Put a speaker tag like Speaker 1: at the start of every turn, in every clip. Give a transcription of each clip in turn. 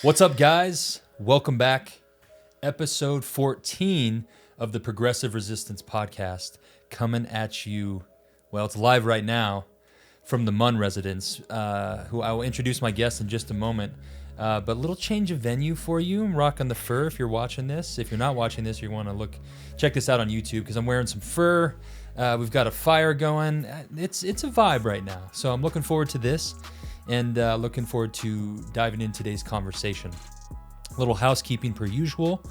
Speaker 1: What's up, guys? Welcome back. Episode 14 of the Progressive Resistance Podcast, coming at you. Well, it's live right now from the Munn residence, who I will introduce my guest in just a moment. But a little change of venue for you. I'm rocking the fur if you're watching this. If you're not watching this, you want to check this out on YouTube because I'm wearing some fur. We've got a fire going. It's a vibe right now. So I'm looking forward to this and looking forward to diving into today's conversation. A little housekeeping per usual.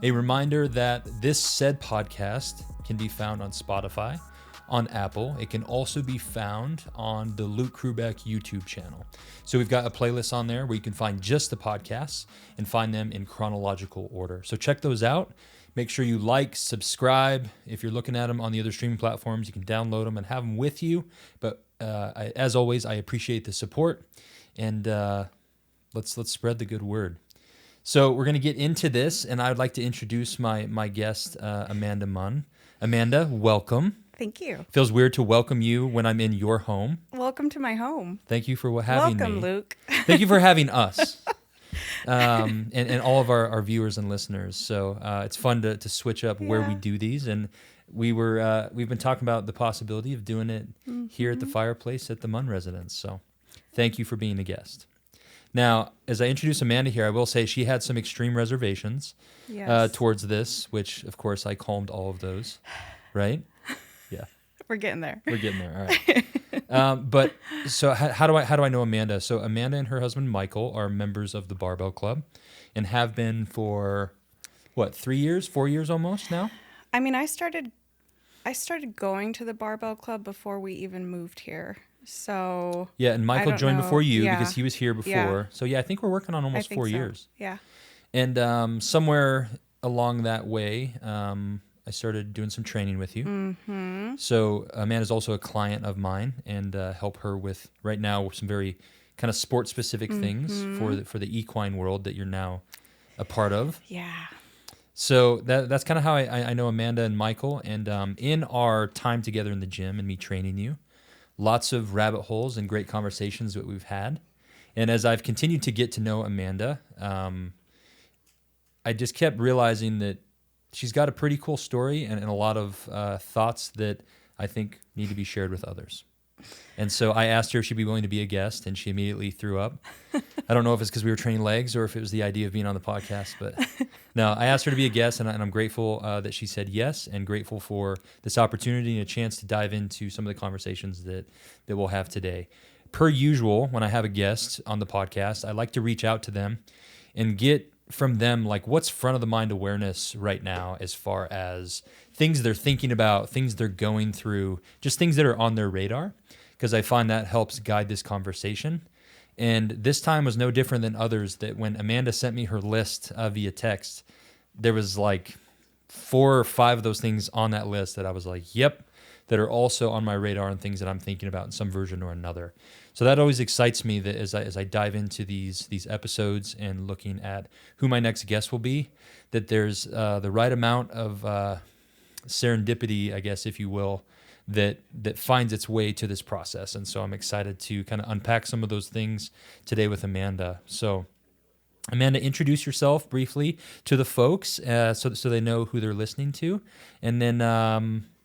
Speaker 1: A reminder that this said podcast can be found on Spotify, on Apple. It can also be found on the Luke Krubeck YouTube channel. So we've got a playlist on there where you can find just the podcasts and find them in chronological order. So check those out. Make sure you like, subscribe. If you're looking at them on the other streaming platforms, you can download them and have them with you. But as always, I appreciate the support, and let's spread the good word. So we're going to get into this, and I'd like to introduce my guest, Amanda Munn. Amanda, welcome.
Speaker 2: Thank you.
Speaker 1: Feels weird to welcome you when I'm in your home.
Speaker 2: Welcome to my home.
Speaker 1: Thank you for having me.
Speaker 2: Welcome, Luke.
Speaker 1: Thank you for having us, and all of our viewers and listeners. So it's fun to switch up where we do these, and we've been talking about the possibility of doing it here at the fireplace at the Munn residence. So thank you for being a guest. Now, as I introduce Amanda here, I will say she had some extreme reservations towards this, which, of course, I calmed all of those, right? Yeah.
Speaker 2: We're getting there.
Speaker 1: We're getting there. All right. But so how do I know Amanda? So Amanda and her husband, Michael, are members of the Barbell Club and have been for, 3 years, 4 years almost now?
Speaker 2: I mean, I started going to the Barbell Club before we even moved here. So
Speaker 1: yeah, and Michael joined before you because he was here before.
Speaker 2: Yeah.
Speaker 1: So yeah, I think we're working on almost 4 years.
Speaker 2: Yeah.
Speaker 1: And somewhere along that way, I started doing some training with you. Mm-hmm. So Amanda's also a client of mine, and help her with right now with some very kind of sport-specific things for the equine world that you're now a part of.
Speaker 2: Yeah.
Speaker 1: So that's kind of how I know Amanda and Michael, and in our time together in the gym and me training you, lots of rabbit holes and great conversations that we've had. And as I've continued to get to know Amanda, I just kept realizing that she's got a pretty cool story and a lot of thoughts that I think need to be shared with others. And so I asked her if she'd be willing to be a guest, and she immediately threw up. I don't know if it's because we were training legs or if it was the idea of being on the podcast, but no, I asked her to be a guest, and I'm grateful that she said yes, and grateful for this opportunity and a chance to dive into some of the conversations that we'll have today. Per usual, when I have a guest on the podcast, I like to reach out to them and get from them like what's front of the mind awareness right now as far as things they're thinking about, things they're going through, just things that are on their radar, because I find that helps guide this conversation. And this time was no different than others, that when Amanda sent me her list via text, there was like 4 or 5 of those things on that list that I was like, yep, that are also on my radar and things that I'm thinking about in some version or another. So that always excites me, that as I dive into these episodes and looking at who my next guest will be, that there's the right amount of serendipity, I guess, if you will, that finds its way to this process. And so I'm excited to kind of unpack some of those things today with Amanda. So Amanda, introduce yourself briefly to the folks so they know who they're listening to. And then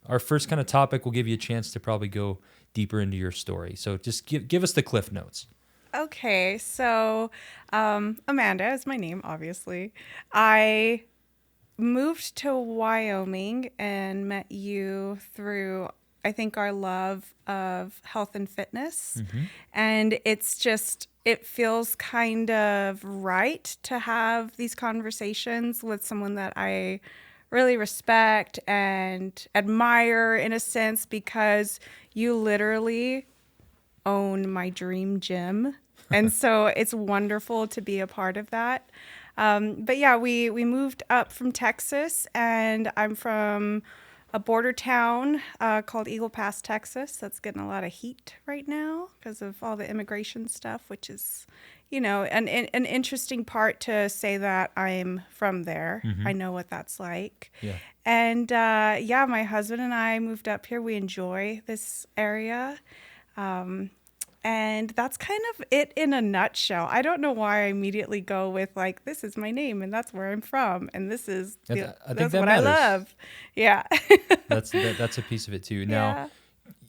Speaker 1: our first kind of topic will give you a chance to probably go deeper into your story. So just give us the Cliff Notes.
Speaker 2: Okay, so Amanda is my name, obviously. I moved to Wyoming and met you through, I think, our love of health and fitness. Mm-hmm. And it feels kind of right to have these conversations with someone that I really respect and admire in a sense, because you literally own my dream gym. And so it's wonderful to be a part of that. But yeah, we moved up from Texas, and I'm from a border town called Eagle Pass, Texas. That's getting a lot of heat right now because of all the immigration stuff, which is, an interesting part to say that I'm from there. Mm-hmm. I know what that's like. Yeah. And my husband and I moved up here. We enjoy this area. And that's kind of it in a nutshell. I don't know why I immediately go with like, this is my name and that's where I'm from. And this is,
Speaker 1: I think
Speaker 2: that's
Speaker 1: that
Speaker 2: what
Speaker 1: matters.
Speaker 2: I love. Yeah.
Speaker 1: That's a piece of it too.
Speaker 2: Yeah.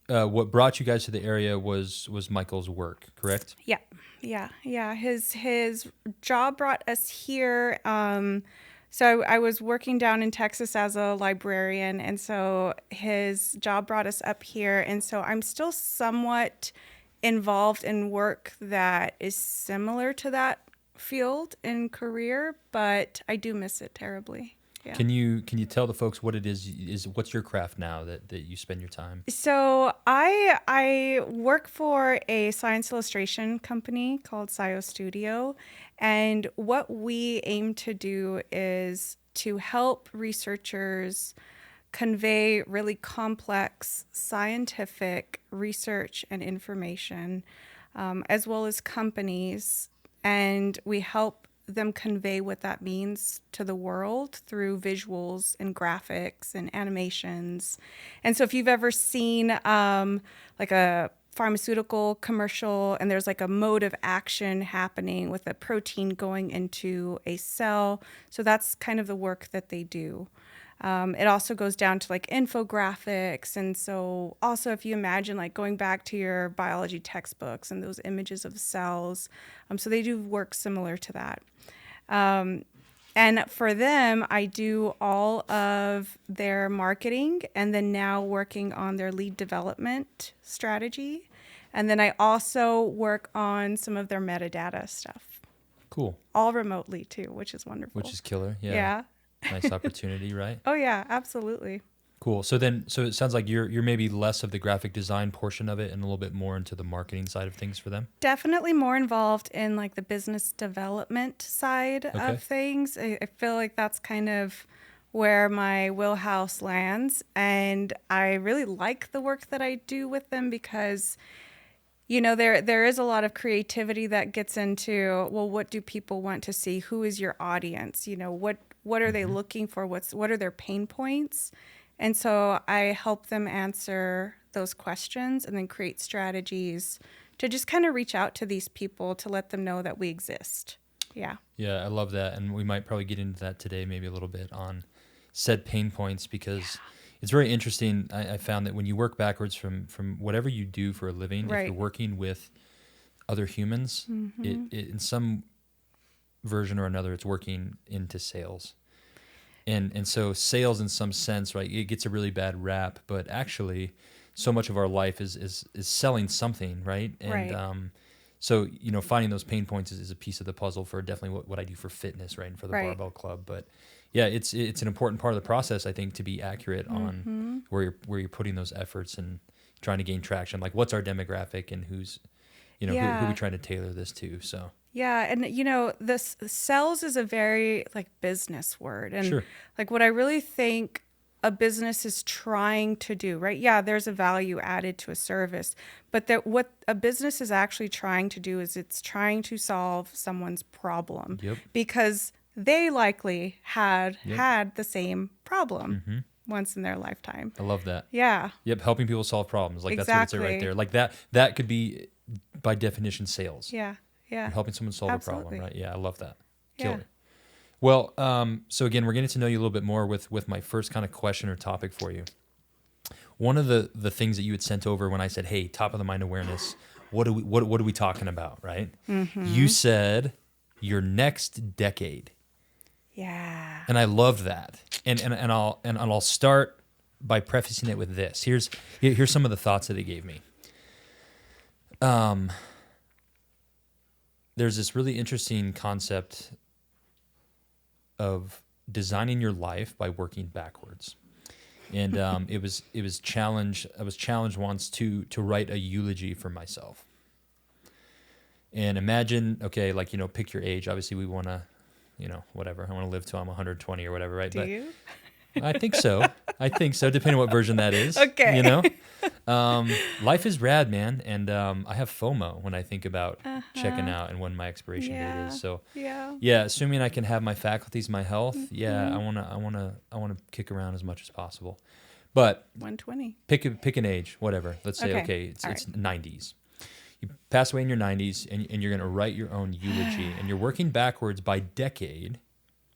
Speaker 1: Now, what brought you guys to the area was Michael's work, correct?
Speaker 2: Yeah. Yeah. His job brought us here. So I was working down in Texas as a librarian. And so his job brought us up here. And so I'm still somewhat involved in work that is similar to that field and career, but I do miss it terribly. Yeah.
Speaker 1: Can you tell the folks what it is what's your craft now that you spend your time?
Speaker 2: So I work for a science illustration company called Scio Studio, and what we aim to do is to help researchers convey really complex scientific research and information, as well as companies, and we help them convey what that means to the world through visuals and graphics and animations. And so if you've ever seen like a pharmaceutical commercial and there's like a mode of action happening with a protein going into a cell, so that's kind of the work that they do. It also goes down to like infographics. And so also if you imagine like going back to your biology textbooks and those images of cells, so they do work similar to that. And for them, I do all of their marketing and then now working on their lead development strategy. And then I also work on some of their metadata stuff.
Speaker 1: Cool.
Speaker 2: All remotely too, which is wonderful.
Speaker 1: Which is killer. Yeah.
Speaker 2: Yeah.
Speaker 1: Nice opportunity, right?
Speaker 2: Oh yeah, absolutely.
Speaker 1: Cool. So it sounds like you're maybe less of the graphic design portion of it and a little bit more into the marketing side of things for them.
Speaker 2: Definitely more involved in like the business development side of things. I feel like that's kind of where my wheelhouse lands, and I really like the work that I do with them because there is a lot of creativity that gets into, well, what do people want to see? Who is your audience? What are they looking for? What are their pain points? And so I help them answer those questions and then create strategies to just kind of reach out to these people to let them know that we exist. Yeah. Yeah,
Speaker 1: I love that. And we might probably get into that today, maybe a little bit on said pain points, because it's very interesting. I found that when you work backwards from whatever you do for a living, if you're working with other humans, it in some version or another, it's working into sales. And so sales in some sense, right, it gets a really bad rap, but actually so much of our life is selling something, right? And so, finding those pain points is a piece of the puzzle for definitely what I do for fitness, right, and for the Barbell Club. But yeah, it's an important part of the process, I think, to be accurate on where you're putting those efforts and trying to gain traction. Like, what's our demographic and who's, who are we trying to tailor this to? So.
Speaker 2: Yeah, and this sales is a very like business word, and like what I really think a business is trying to do, right? Yeah, there's a value added to a service, but that what a business is actually trying to do is it's trying to solve someone's problem because they likely had the same problem once in their lifetime.
Speaker 1: I love that.
Speaker 2: Yeah.
Speaker 1: Yep, helping people solve problems. Like that's what it's right there. Like that could be by definition sales.
Speaker 2: Yeah. Yeah.
Speaker 1: You're helping someone solve a problem, right? Yeah, I love that. Killer.
Speaker 2: Yeah.
Speaker 1: Well, so again, we're getting to know you a little bit more with my first kind of question or topic for you. One of the things that you had sent over when I said, "Hey, top of the mind awareness, what are we talking about?" Right? You said your next decade.
Speaker 2: Yeah.
Speaker 1: And I love that. And I'll start by prefacing it with this. Here's some of the thoughts that it gave me. There's this really interesting concept of designing your life by working backwards. And it was challenged. I was challenged once to write a eulogy for myself. And imagine, okay, like, pick your age. Obviously we want to, whatever. I want to live till I'm 120 or whatever, right?
Speaker 2: Do you?
Speaker 1: I think so, depending on what version that is.
Speaker 2: Okay.
Speaker 1: Life is rad, man. And I have FOMO when I think about checking out and when my expiration date is. So yeah, assuming I can have my faculties, my health, I wanna kick around as much as possible. But
Speaker 2: 120.
Speaker 1: Pick an age, whatever. Let's say, okay, it's 90s. you pass away in your 90s, and you're going to write your own eulogy, and you're working backwards by decade.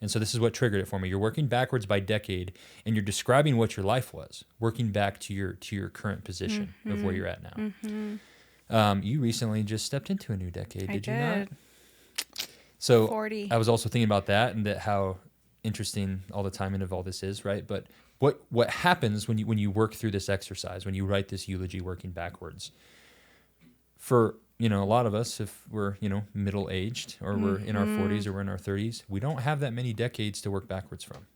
Speaker 1: And so this is what triggered it for me. You're working backwards by decade, and you're describing what your life was, working back to your current position of where you're at now. You recently just stepped into a new decade, did you not? So
Speaker 2: 40.
Speaker 1: I was also thinking about that, and that how interesting all the timing of all this is, right? But what happens when you work through this exercise, when you write this eulogy working backwards? For a lot of us, if we're middle aged, or we're in our 40s, or we're in our 30s, we don't have that many decades to work backwards from.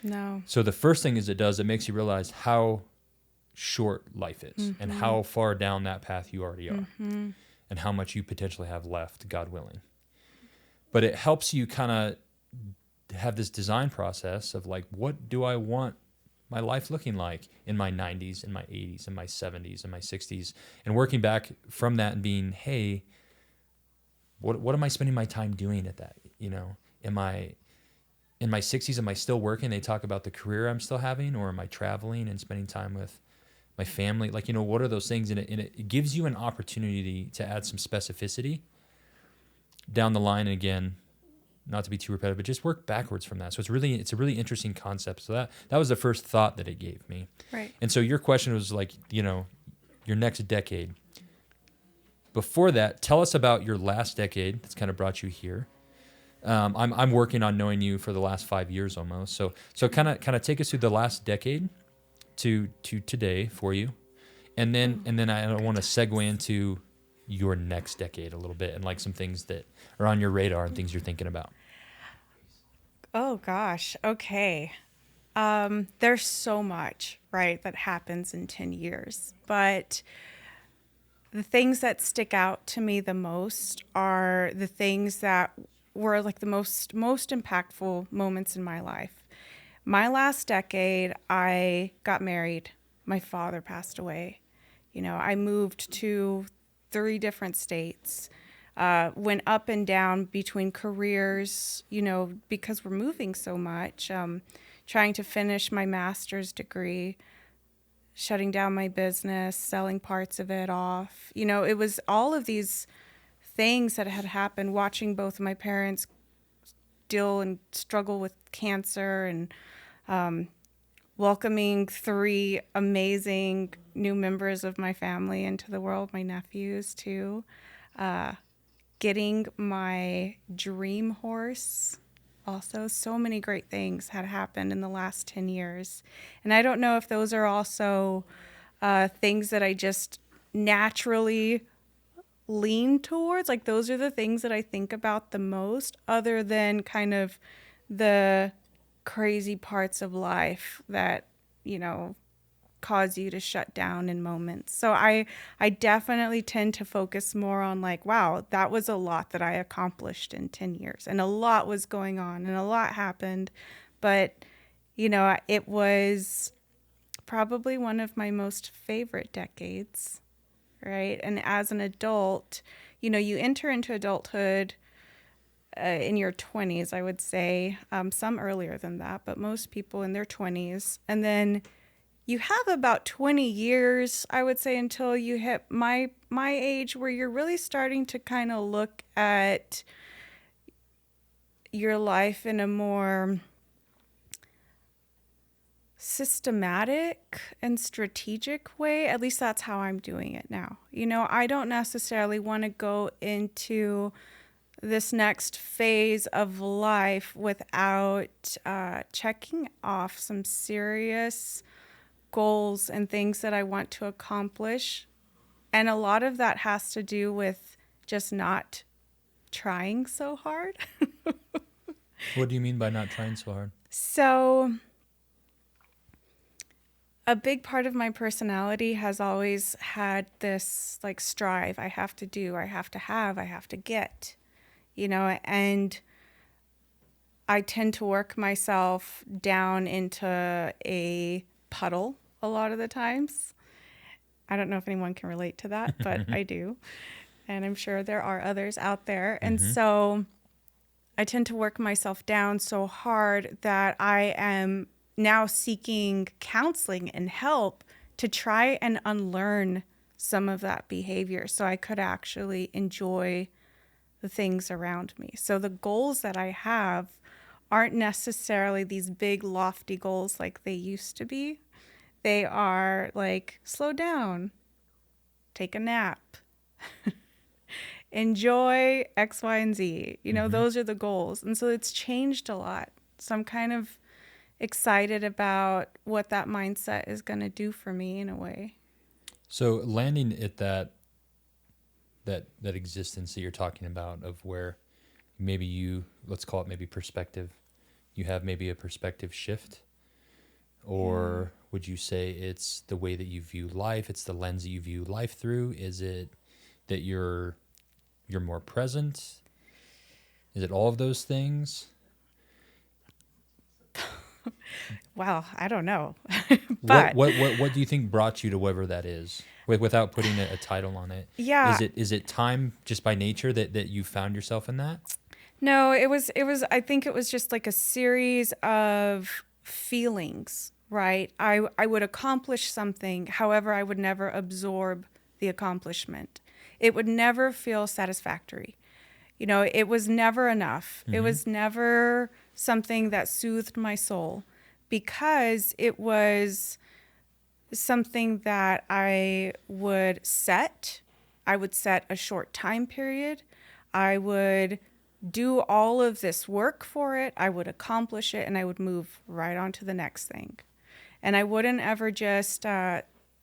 Speaker 2: No.
Speaker 1: So the first thing it makes you realize how short life is, and how far down that path you already are, and how much you potentially have left, God willing. But it helps you kind of have this design process of like, what do I want my life looking like in my 90s, in my 80s, in my 70s, in my 60s, and working back from that and being, hey, what am I spending my time doing at that? Am I in my 60s? Am I still working? They talk about the career I'm still having, or am I traveling and spending time with my family? Like, what are those things? And it gives you an opportunity to add some specificity down the line. And again, not to be too repetitive, but just work backwards from that. So it's a really interesting concept. So that was the first thought that it gave me.
Speaker 2: Right.
Speaker 1: And so your question was like, your next decade. Before that, tell us about your last decade that's kind of brought you here. I'm working on knowing you for the last 5 years almost. So kind of take us through the last decade to today for you, and then I want to segue into your next decade a little bit, and like some things that are on your radar and things you're thinking about.
Speaker 2: Oh gosh. Okay. There's so much, right, that happens in 10 years, but the things that stick out to me the most are the things that were like the most impactful moments in my life. My last decade, I got married. My father passed away. I moved to 3 different states, went up and down between careers, because we're moving so much, trying to finish my master's degree, shutting down my business, selling parts of it off. It was all of these things that had happened, watching both of my parents deal and struggle with cancer, and welcoming 3 amazing new members of my family into the world, my nephews too, getting my dream horse. Also, so many great things had happened in the last 10 years. And I don't know if those are also things that I just naturally lean towards. Like, those are the things that I think about the most, other than kind of the crazy parts of life that, cause you to shut down in moments. So I definitely tend to focus more on like, wow, that was a lot that I accomplished in 10 years, and a lot was going on and a lot happened. But, it was probably one of my most favorite decades, right? And as an adult, you enter into adulthood in your 20s, I would say, some earlier than that, but most people in their 20s. And then you have about 20 years, I would say, until you hit my age, where you're really starting to kind of look at your life in a more systematic and strategic way. At least that's how I'm doing it now. I don't necessarily want to go into this next phase of life without checking off some serious goals and things that I want to accomplish. And a lot of that has to do with just not trying so hard.
Speaker 1: What do you mean by not trying so hard?
Speaker 2: So a big part of my personality has always had this like strive. I have to do, I have to have, I have to get, and I tend to work myself down into a puddle a lot of the times. I don't know if anyone can relate to that, but I do. And I'm sure there are others out there. And so I tend to work myself down so hard that I am now seeking counseling and help to try and unlearn some of that behavior so I could actually enjoy the things around me. So the goals that I have aren't necessarily these big lofty goals like they used to be. They are like slow down, take a nap, enjoy X, Y, and Z. Those are the goals. And so it's changed a lot. So I'm kind of excited about what that mindset is going to do for me in a way.
Speaker 1: So landing at that existence that you're talking about of where maybe let's call it maybe perspective, you have maybe a perspective shift, or would you say it's the way that you view life? It's the lens that you view life through? Is it that you're more present? Is it all of those things?
Speaker 2: Well, I don't know. But
Speaker 1: what do you think brought you to whatever that is, without putting a title on it?
Speaker 2: Yeah.
Speaker 1: Is it time just by nature that you found yourself in that?
Speaker 2: No, it was I think it was just like a series of feelings, right? I would accomplish something, however, I would never absorb the accomplishment. It would never feel satisfactory. It was never enough. It was never something that soothed my soul, because it was something that I would set a short time period. I would do all of this work for it. I would accomplish it, and I would move right on to the next thing. And I wouldn't ever just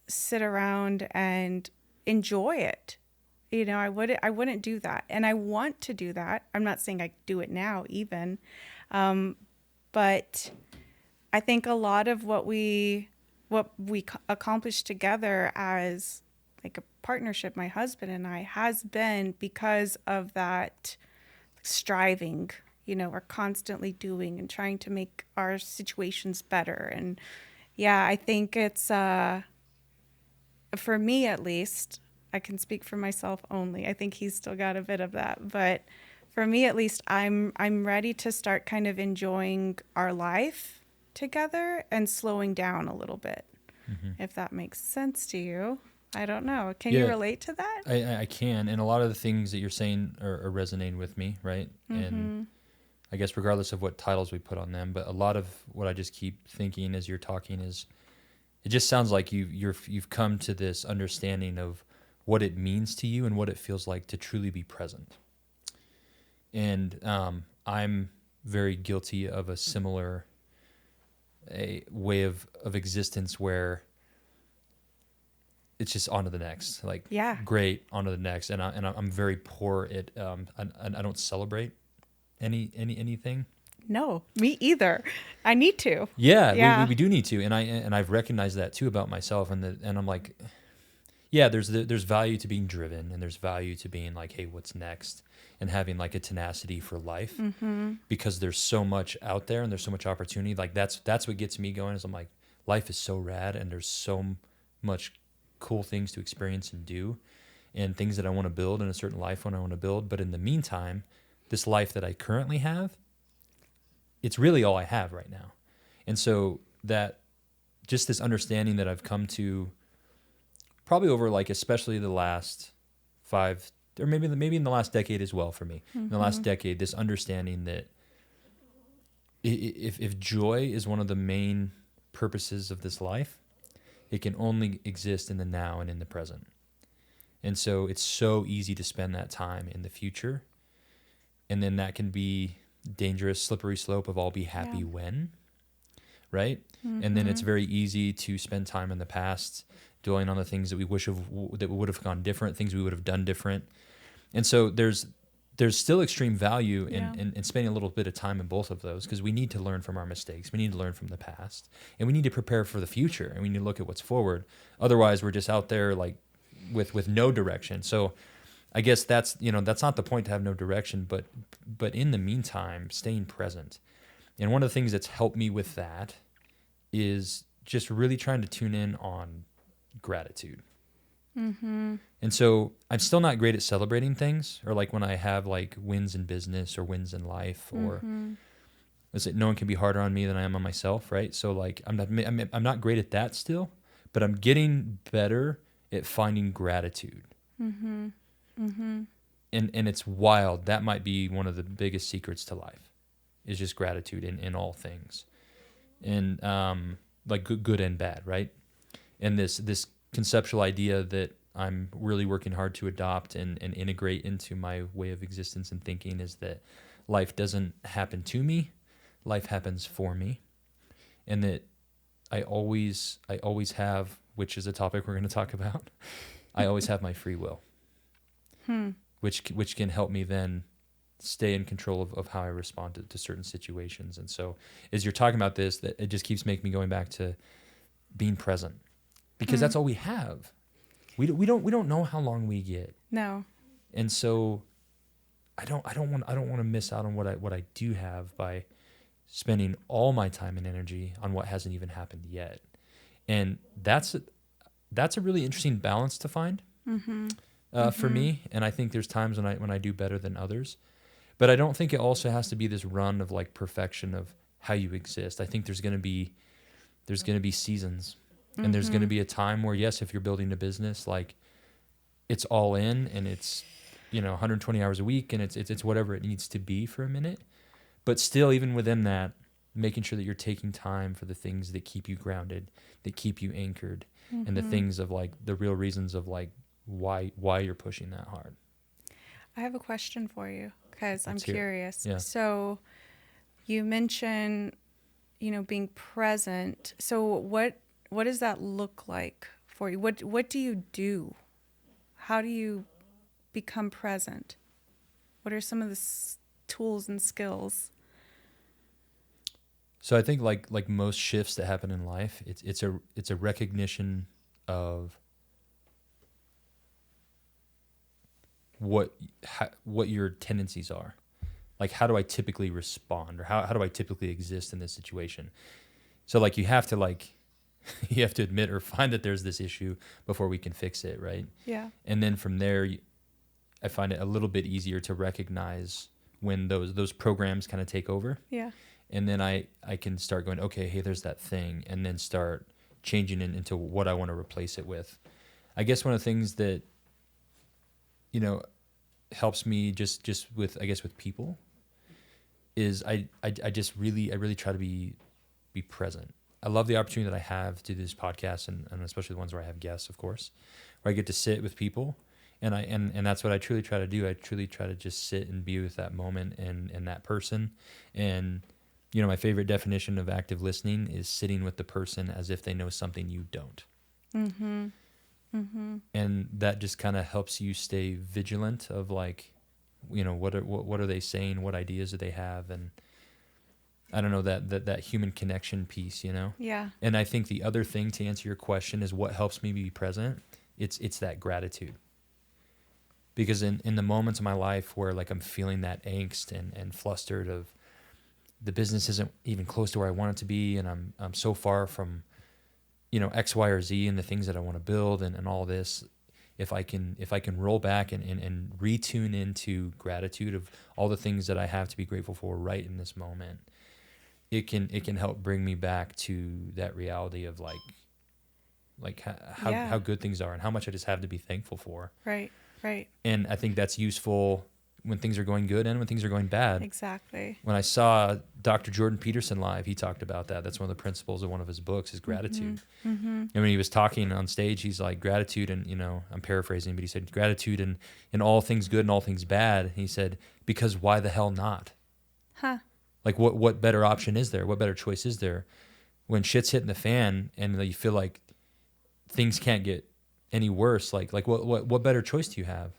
Speaker 2: sit around and enjoy it. I wouldn't do that. And I want to do that. I'm not saying I do it now even. But I think a lot of what we accomplished together as like a partnership, my husband and I, has been because of that striving. We're constantly doing and trying to make our situations better. And yeah, I think it's, for me at least, I can speak for myself only. I think he's still got a bit of that, but for me at least, I'm ready to start kind of enjoying our life together and slowing down a little bit. If that makes sense to you. I don't know. Can you relate to that?
Speaker 1: I can. And a lot of the things that you're saying are resonating with me, right? And I guess regardless of what titles we put on them, but a lot of what I just keep thinking as you're talking is, it just sounds like you've come to this understanding of what it means to you and what it feels like to truly be present. And I'm very guilty of a similar a way of existence where it's just on to the next, like, great, on to the next. And I'm very poor at, I don't celebrate anything.
Speaker 2: No, me either. I need to.
Speaker 1: Yeah. We do need to. And I've recognized that too about myself. And I'm like, yeah, there's value to being driven, and there's value to being like, hey, what's next? And having like a tenacity for life, because there's so much out there and there's so much opportunity. Like that's what gets me going, is I'm like, life is so rad and there's so much cool things to experience and do, and things that I want to build in a certain life when I want to build. But in the meantime, this life that I currently have, it's really all I have right now. And so that just this understanding that I've come to probably over like, especially the last 5, or maybe in the last decade as well for me. In the last decade, this understanding that if joy is one of the main purposes of this life, it can only exist in the now and in the present. And so it's so easy to spend that time in the future. And then that can be dangerous, slippery slope of I'll be happy when, right? And then it's very easy to spend time in the past dwelling on the things that we wish that would have gone different, things we would have done different. And so there's still extreme value in spending a little bit of time in both of those, because we need to learn from our mistakes. We need to learn from the past, and we need to prepare for the future, and we need to look at what's forward. Otherwise, we're just out there like with no direction. So I guess that's not the point, to have no direction, but in the meantime, staying present. And one of the things that's helped me with that is just really trying to tune in on gratitude. And so I'm still not great at celebrating things, or like when I have like wins in business or wins in life, or is it no one can be harder on me than I am on myself, right? So like I'm not great at that still, but I'm getting better at finding gratitude.
Speaker 2: Mm-hmm. Mm-hmm.
Speaker 1: And it's wild. That might be one of the biggest secrets to life, is just gratitude in all things. And like good and bad, right? And this conceptual idea that I'm really working hard to adopt and integrate into my way of existence and thinking is that life doesn't happen to me, life happens for me. And that I always have, which is a topic we're going to talk about, I always have my free will, which can help me then stay in control of how I respond to certain situations. And so as you're talking about this, that it just keeps making me going back to being present, because that's all we have. We don't know how long we get.
Speaker 2: No.
Speaker 1: And so I don't want to miss out on what I do have by spending all my time and energy on what hasn't even happened yet. And that's a really interesting balance to find for me. And I think there's times when I do better than others, but I don't think it also has to be this run of like perfection of how you exist. I think there's going to be seasons, and there's going to be a time where, yes, if you're building a business, like it's all in and it's, 120 hours a week and it's whatever it needs to be for a minute. But still, even within that, making sure that you're taking time for the things that keep you grounded, that keep you anchored, and the things of like the real reasons of like why you're pushing that hard.
Speaker 2: I have a question for you because I'm
Speaker 1: Let's hear it.
Speaker 2: curious.
Speaker 1: Yeah.
Speaker 2: So you mentioned, being present. So what does that look like for you? What do you do? How do you become present? What are some of the tools and skills?
Speaker 1: So I think like most shifts that happen in life, it's a recognition of what your tendencies are. Like, how do I typically respond, or how do I typically exist in this situation? So like you have to admit or find that there's this issue before we can fix it, right?
Speaker 2: Yeah.
Speaker 1: And then from there, I find it a little bit easier to recognize when those programs kind of take over.
Speaker 2: Yeah.
Speaker 1: And then I can start going, okay, hey, there's that thing, and then start changing it into what I want to replace it with. I guess one of the things that, helps me just with people is I really try to be present. I love the opportunity that I have to do this podcast, and especially the ones where I have guests, of course, where I get to sit with people. And that's what I truly try to do. I truly try to just sit and be with that moment and that person. And, my favorite definition of active listening is sitting with the person as if they know something you don't.
Speaker 2: Mm-hmm. Mm-hmm.
Speaker 1: And that just kind of helps you stay vigilant of like, what are they saying? What ideas do they have? And I don't know, that human connection piece,
Speaker 2: Yeah.
Speaker 1: And I think the other thing, to answer your question, is what helps me be present. It's that gratitude. Because in the moments of my life where like I'm feeling that angst and flustered of the business isn't even close to where I want it to be, and I'm so far from, X, Y, or Z and the things that I want to build and all this, if I can roll back and retune into gratitude of all the things that I have to be grateful for right in this moment, it can help bring me back to that reality of like how good things are and how much I just have to be thankful for.
Speaker 2: Right. Right.
Speaker 1: And I think that's useful when things are going good and when things are going bad.
Speaker 2: Exactly.
Speaker 1: When I saw Dr. Jordan Peterson live, he talked about that. That's one of the principles of one of his books, is gratitude.
Speaker 2: Mm-hmm.
Speaker 1: And when he was talking on stage, he's like, gratitude, and I'm paraphrasing, but he said gratitude in all things good and all things bad. And he said, because why the hell not?
Speaker 2: Huh.
Speaker 1: Like what better option is there? What better choice is there? When shit's hitting the fan and you feel like things can't get any worse, like what better choice do you have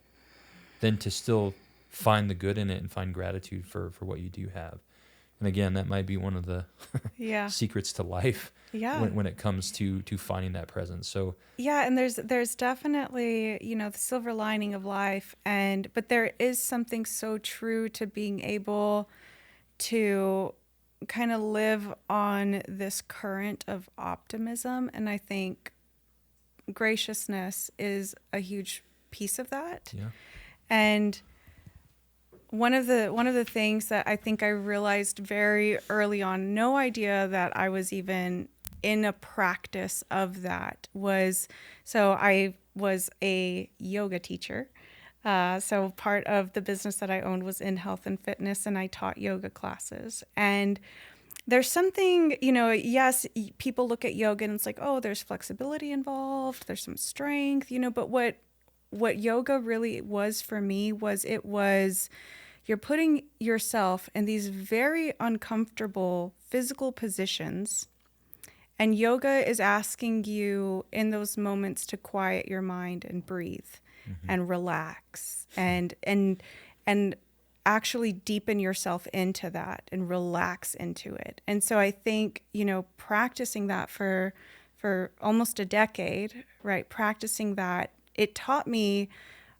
Speaker 1: than to still find the good in it and find gratitude for what you do have? And again, that might be one of the secrets to life when it comes to finding that presence. So
Speaker 2: and there's definitely, the silver lining of life, but there is something so true to being able to kind of live on this current of optimism. And I think graciousness is a huge piece of that.
Speaker 1: Yeah.
Speaker 2: And one of the things that I think I realized very early on, no idea that I was even in a practice of that, was, so I was a yoga teacher. So part of the business that I owned was in health and fitness, and I taught yoga classes. And there's something, yes, people look at yoga and it's like, oh, there's flexibility involved, there's some strength, but what yoga really was for me was you're putting yourself in these very uncomfortable physical positions, and yoga is asking you in those moments to quiet your mind and breathe and relax and actually deepen yourself into that and relax into it. And so I think, practicing that for almost a decade, right? Practicing that, it taught me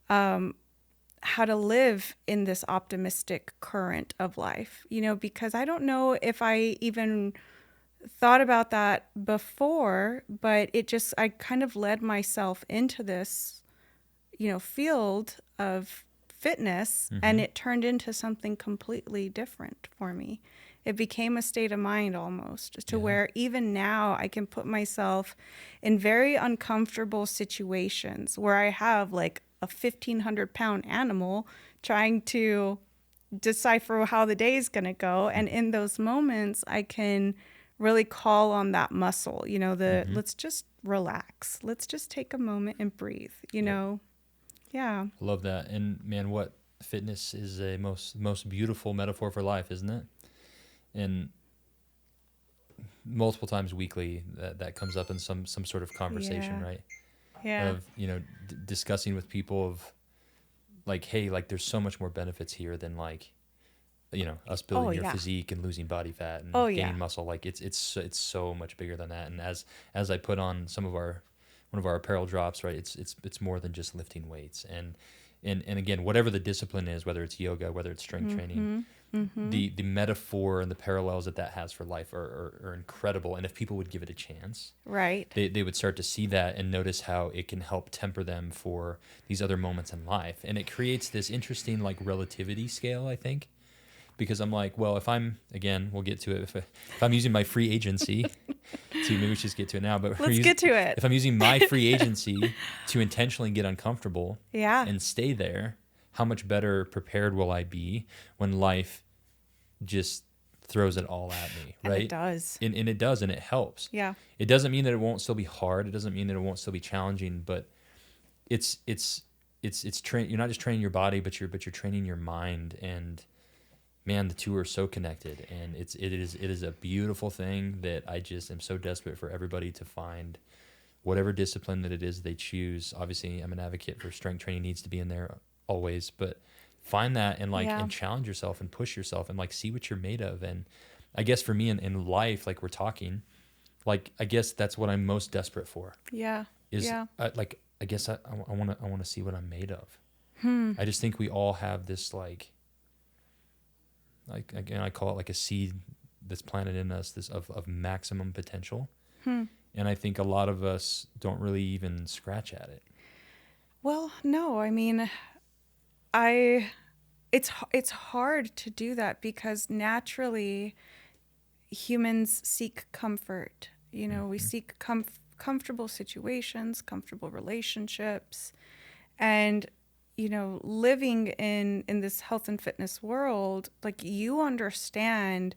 Speaker 2: how to live in this optimistic current of life, because I don't know if I even thought about that before, but I kind of led myself into this, field of fitness, and it turned into something completely different for me. It became a state of mind almost, to where even now I can put myself in very uncomfortable situations where I have like a 1,500-pound animal trying to decipher how the day is going to go. And in those moments, I can really call on that muscle, let's just relax. Let's just take a moment and breathe, Yeah.
Speaker 1: Love that. And man, what fitness is a most beautiful metaphor for life, isn't it? And multiple times weekly that comes up in some sort of conversation, right?
Speaker 2: Yeah.
Speaker 1: Of, discussing with people of like, hey, like there's so much more benefits here than like, us building your physique and losing body fat and gaining muscle. Like it's so much bigger than that. And as I put on one of our apparel drops, right, it's more than just lifting weights. And again, whatever the discipline is, whether it's yoga, whether it's strength training, the metaphor and the parallels that has for life are incredible. And if people would give it a chance,
Speaker 2: right,
Speaker 1: they would start to see that and notice how it can help temper them for these other moments in life. And it creates this interesting like relativity scale, I think. Because I'm like, well, if I'm, again, we'll get to it. If I'm using my free agency maybe we should just get to it now, but
Speaker 2: let's get to it.
Speaker 1: If I'm using my free agency to intentionally get uncomfortable and stay there, how much better prepared will I be when life just throws it all at me, right?
Speaker 2: And it does.
Speaker 1: And it does, and it helps.
Speaker 2: Yeah.
Speaker 1: It doesn't mean that it won't still be hard. It doesn't mean that it won't still be challenging, but you're not just training your body, but you're training your mind. And man, the two are so connected, and it is a beautiful thing that I just am so desperate for everybody to find whatever discipline that it is they choose. Obviously, I'm an advocate for strength training needs to be in there always, but find that and and challenge yourself and push yourself and like see what you're made of. And I guess for me in life, like we're talking, like I guess that's what I'm most desperate for.
Speaker 2: Yeah.
Speaker 1: I guess I want to see what I'm made of. I just think we all have this like again, I call it like a seed that's planted in us, this of maximum potential. And I think a lot of us don't really even scratch at it.
Speaker 2: Well, no, I mean, it's hard to do that because naturally humans seek comfort. We seek comfortable situations, comfortable relationships, and living in this health and fitness world, like you understand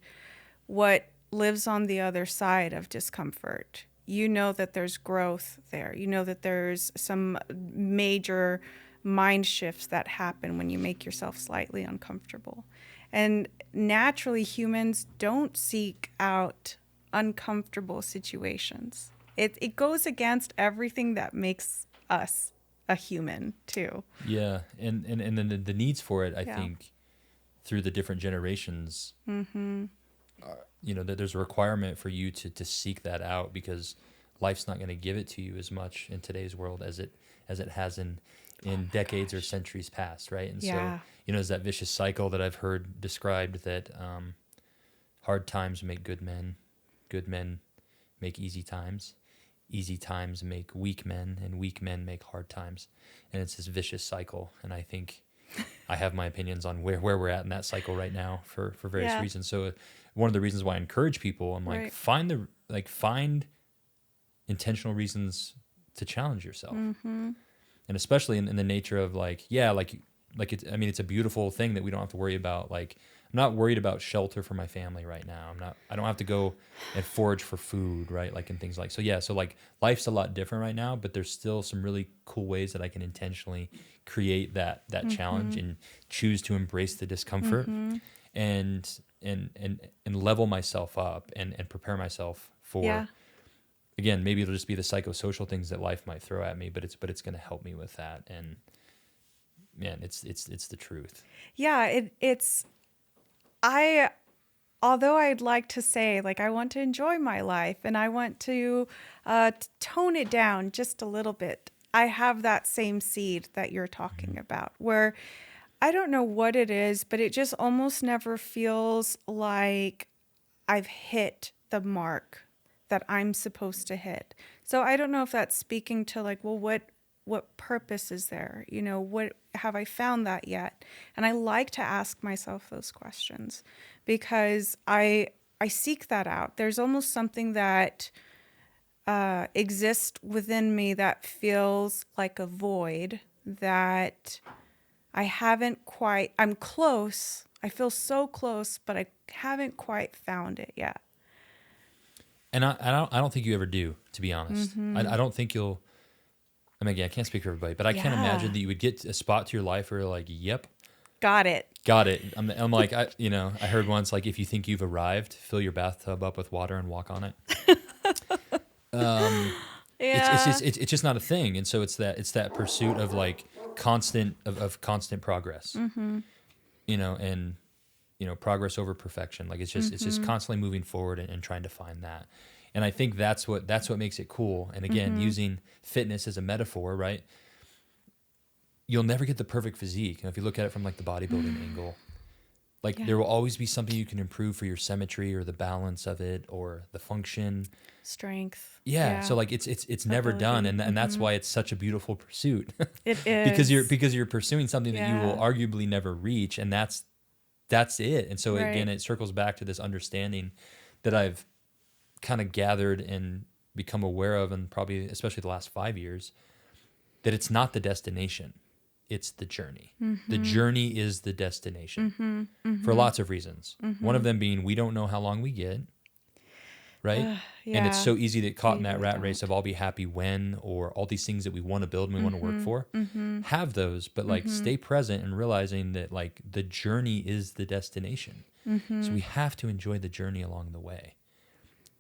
Speaker 2: what lives on the other side of discomfort. You know that there's growth there. You know that there's some major mind shifts that happen when you make yourself slightly uncomfortable. And naturally, humans don't seek out uncomfortable situations. It goes against everything that makes us a human too.
Speaker 1: Yeah, and then the needs for it, I think, through the different generations, that there's a requirement for you to seek that out because life's not going to give it to you as much in today's world as it has in decades or centuries past, right? And so, there's that vicious cycle that I've heard described that hard times make good men make easy times make weak men, and weak men make hard times. And it's this vicious cycle. And I think I have my opinions on where we're at in that cycle right now for various reasons. So one of the reasons why I encourage people, I'm like, find intentional reasons to challenge yourself. And especially in the nature of like, yeah, like it's, I mean, it's a beautiful thing that we don't have to worry about. Like, I'm not worried about shelter for my family right now. I don't have to go and forage for food, right? Like, and things like, so yeah, so like life's a lot different right now, but there's still some really cool ways that I can intentionally create that challenge and choose to embrace the discomfort and level myself up and prepare myself for,
Speaker 2: Yeah.
Speaker 1: again, maybe it'll just be the psychosocial things that life might throw at me, but it's going to help me with that. And man, it's the truth.
Speaker 2: Yeah, although I'd like to say, like, I want to enjoy my life and I want to tone it down just a little bit, I have that same seed that you're talking about, where I don't know what it is, but it just almost never feels like I've hit the mark that I'm supposed to hit. So I don't know if that's speaking to like, well, what purpose is there? You know, what have I found that yet? And I like to ask myself those questions because I seek that out. There's almost something that exists within me that feels like a void that I'm close. I feel so close, but I haven't quite found it yet.
Speaker 1: And I don't think you ever do, to be honest. I don't think you'll. I mean, again, I can't speak for everybody, but I can't imagine that you would get a spot to your life where you're like, "Yep,
Speaker 2: got it."
Speaker 1: I'm like, I heard once, like, if you think you've arrived, fill your bathtub up with water and walk on it. It's just not a thing, and so it's that pursuit of like constant progress, and progress over perfection. Like it's just constantly moving forward and trying to find that. And I think that's what makes it cool. And again, using fitness as a metaphor, right? You'll never get the perfect physique. And if you look at it from like the bodybuilding angle, like there will always be something you can improve for your symmetry or the balance of it or the function,
Speaker 2: strength.
Speaker 1: Yeah. So like it's never done, and that's why it's such a beautiful pursuit.
Speaker 2: It is
Speaker 1: because you're pursuing something that you will arguably never reach, and that's it. And so again, it circles back to this understanding that I've kind of gathered and become aware of, and probably especially the last 5 years, that it's not the destination, it's the journey. The journey is the destination for lots of reasons. One of them being we don't know how long we get, right? And it's so easy to get caught in that rat race of I'll be happy when, or all these things that we want to build and we want to work for. Have those, but like stay present and realizing that like the journey is the destination. So we have to enjoy the journey along the way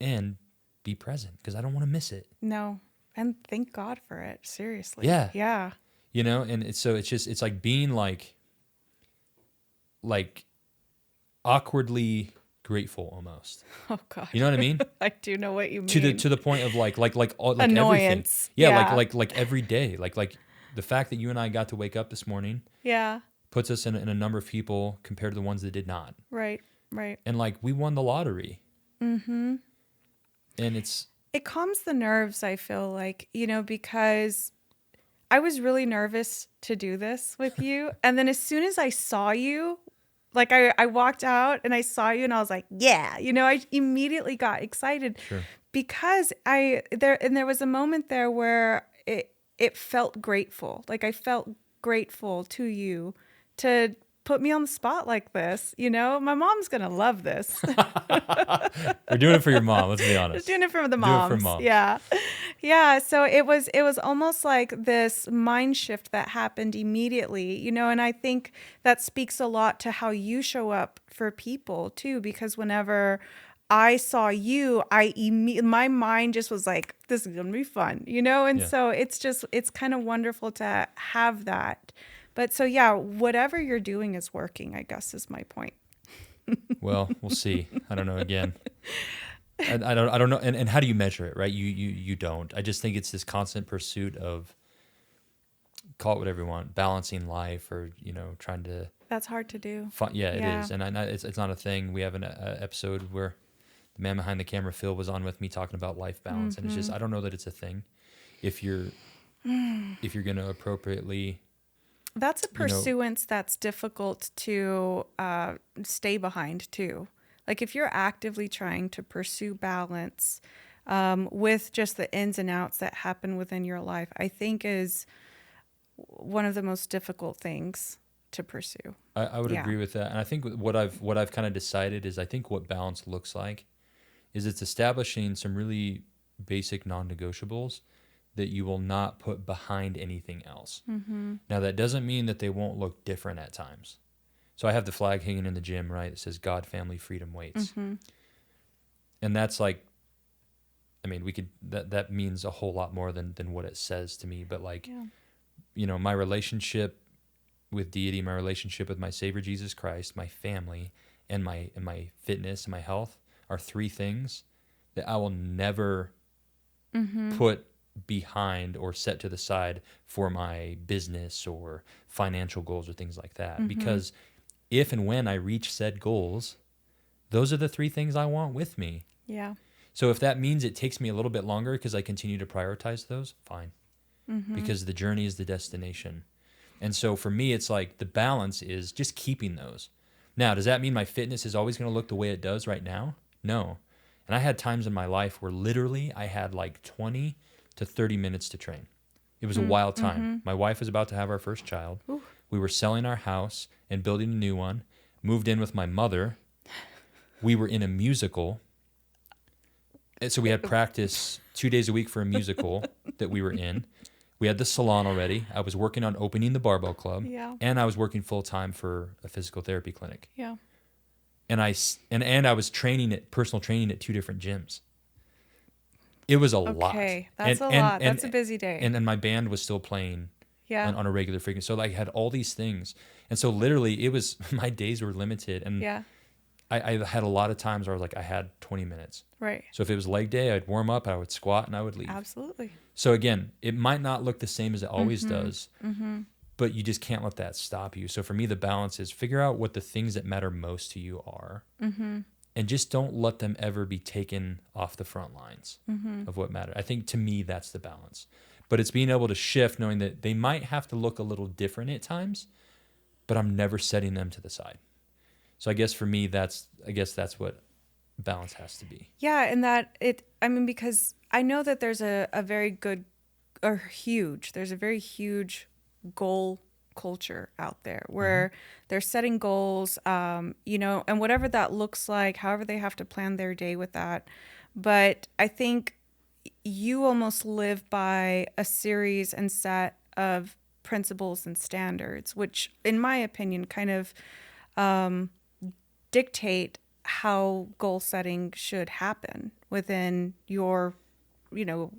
Speaker 1: and be present, because I don't want to miss it.
Speaker 2: No. And thank God for it. Seriously.
Speaker 1: Yeah.
Speaker 2: Yeah.
Speaker 1: And it's like being like awkwardly grateful almost.
Speaker 2: Oh God.
Speaker 1: You know what I mean?
Speaker 2: I do know what you mean.
Speaker 1: To the point of like
Speaker 2: annoyance.
Speaker 1: Everything. Yeah. Like every day. Like the fact that you and I got to wake up this morning.
Speaker 2: Yeah.
Speaker 1: Puts us in a number of people compared to the ones that did not.
Speaker 2: Right.
Speaker 1: And like we won the lottery. And
Speaker 2: it calms the nerves, I feel like, because I was really nervous to do this with you. And then as soon as I saw you, like I walked out and I saw you and I was like, yeah, I immediately got excited.
Speaker 1: Sure.
Speaker 2: Because there was a moment there where it felt grateful. Like I felt grateful to you to put me on the spot like this. My mom's going to love this.
Speaker 1: We're doing it for your mom. Let's be honest.
Speaker 2: Just doing it for the moms.
Speaker 1: Do it for mom.
Speaker 2: Yeah. Yeah. So it was almost like this mind shift that happened immediately, and I think that speaks a lot to how you show up for people too, because whenever I saw you, my mind just was like, this is going to be fun, And so it's kind of wonderful to have that. But so, yeah, whatever you're doing is working, I guess, is my point.
Speaker 1: Well, we'll see. I don't know. Again, I don't know. And how do you measure it, right? You don't. I just think it's this constant pursuit of, call it whatever you want, balancing life, or, trying to.
Speaker 2: That's hard to do.
Speaker 1: It is. And it's not a thing. We have an episode where the man behind the camera, Phil, was on with me talking about life balance. And it's just, I don't know that it's a thing. If you're going to appropriately.
Speaker 2: That's a pursuance that's difficult to stay behind too. Like if you're actively trying to pursue balance with just the ins and outs that happen within your life, I think is one of the most difficult things to pursue.
Speaker 1: I would
Speaker 2: Yeah.
Speaker 1: agree with that. And I think what I've kind of decided is I think what balance looks like is it's establishing some really basic non-negotiables that you will not put behind anything else.
Speaker 2: Mm-hmm.
Speaker 1: Now, that doesn't mean that they won't look different at times. So I have the flag hanging in the gym, right? It says God, family, freedom waits.
Speaker 2: Mm-hmm.
Speaker 1: And that's like, I mean, we could, that means a whole lot more than what it says to me. But like,
Speaker 2: Yeah.
Speaker 1: you know, my relationship with deity, my relationship with my Savior Jesus Christ, my family, and my fitness and my health are three things that I will never
Speaker 2: Mm-hmm.
Speaker 1: put behind or set to the side for my business or financial goals or things like that.
Speaker 2: Mm-hmm.
Speaker 1: Because if and when I reach said goals, those are the three things I want with me.
Speaker 2: Yeah.
Speaker 1: So if that means it takes me a little bit longer because I continue to prioritize those, fine.
Speaker 2: Mm-hmm.
Speaker 1: Because the journey is the destination. And so for me, it's like the balance is just keeping those. Now, does that mean my fitness is always going to look the way it does right now? No. And I had times in my life where literally I had like 20 to 30 minutes to train. It was a wild time.
Speaker 2: Mm-hmm.
Speaker 1: My wife was about to have our first child.
Speaker 2: Ooh.
Speaker 1: We were selling our house and building a new one. Moved in with my mother. We were in a musical. And so we had practice 2 days a week for a musical that we were in. We had the salon already. I was working on opening the barbell club.
Speaker 2: Yeah.
Speaker 1: And I was working full time for a physical therapy clinic.
Speaker 2: Yeah.
Speaker 1: And I was personal training at two different gyms. It was a lot.
Speaker 2: Okay. That's a lot. That's a busy day.
Speaker 1: And then my band was still playing
Speaker 2: yeah.
Speaker 1: on a regular frequency. So like, I had all these things. And so literally it was, my days were limited. And
Speaker 2: Yeah.
Speaker 1: I had a lot of times where I was like, I had 20 minutes.
Speaker 2: Right.
Speaker 1: So if it was leg day, I'd warm up, I would squat, and I would leave.
Speaker 2: Absolutely.
Speaker 1: So again, it might not look the same as it always
Speaker 2: Mm-hmm.
Speaker 1: does,
Speaker 2: Mm-hmm.
Speaker 1: but you just can't let that stop you. So for me, the balance is figure out what the things that matter most to you are,
Speaker 2: Mm-hmm.
Speaker 1: and just don't let them ever be taken off the front lines
Speaker 2: Mm-hmm.
Speaker 1: of what matter. I think to me, that's the balance. But it's being able to shift, knowing that they might have to look a little different at times, but I'm never setting them to the side. So I guess for me, that's what balance has to be.
Speaker 2: Yeah, and because I know that there's a very good there's a very huge goal culture out there where they're setting goals, and whatever that looks like, however they have to plan their day with that. But I think you almost live by a series and set of principles and standards, which in my opinion kind of dictate how goal setting should happen within your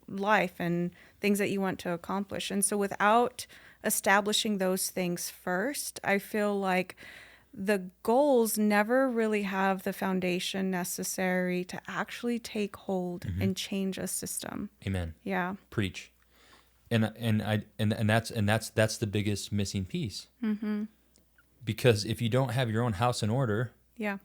Speaker 2: life and things that you want to accomplish. And so without establishing those things first, I feel like the goals never really have the foundation necessary to actually take hold and change a system.
Speaker 1: Amen.
Speaker 2: Yeah.
Speaker 1: Preach. And that's the biggest missing piece.
Speaker 2: Mm-hmm.
Speaker 1: Because if you don't have your own house in order,
Speaker 2: Yeah.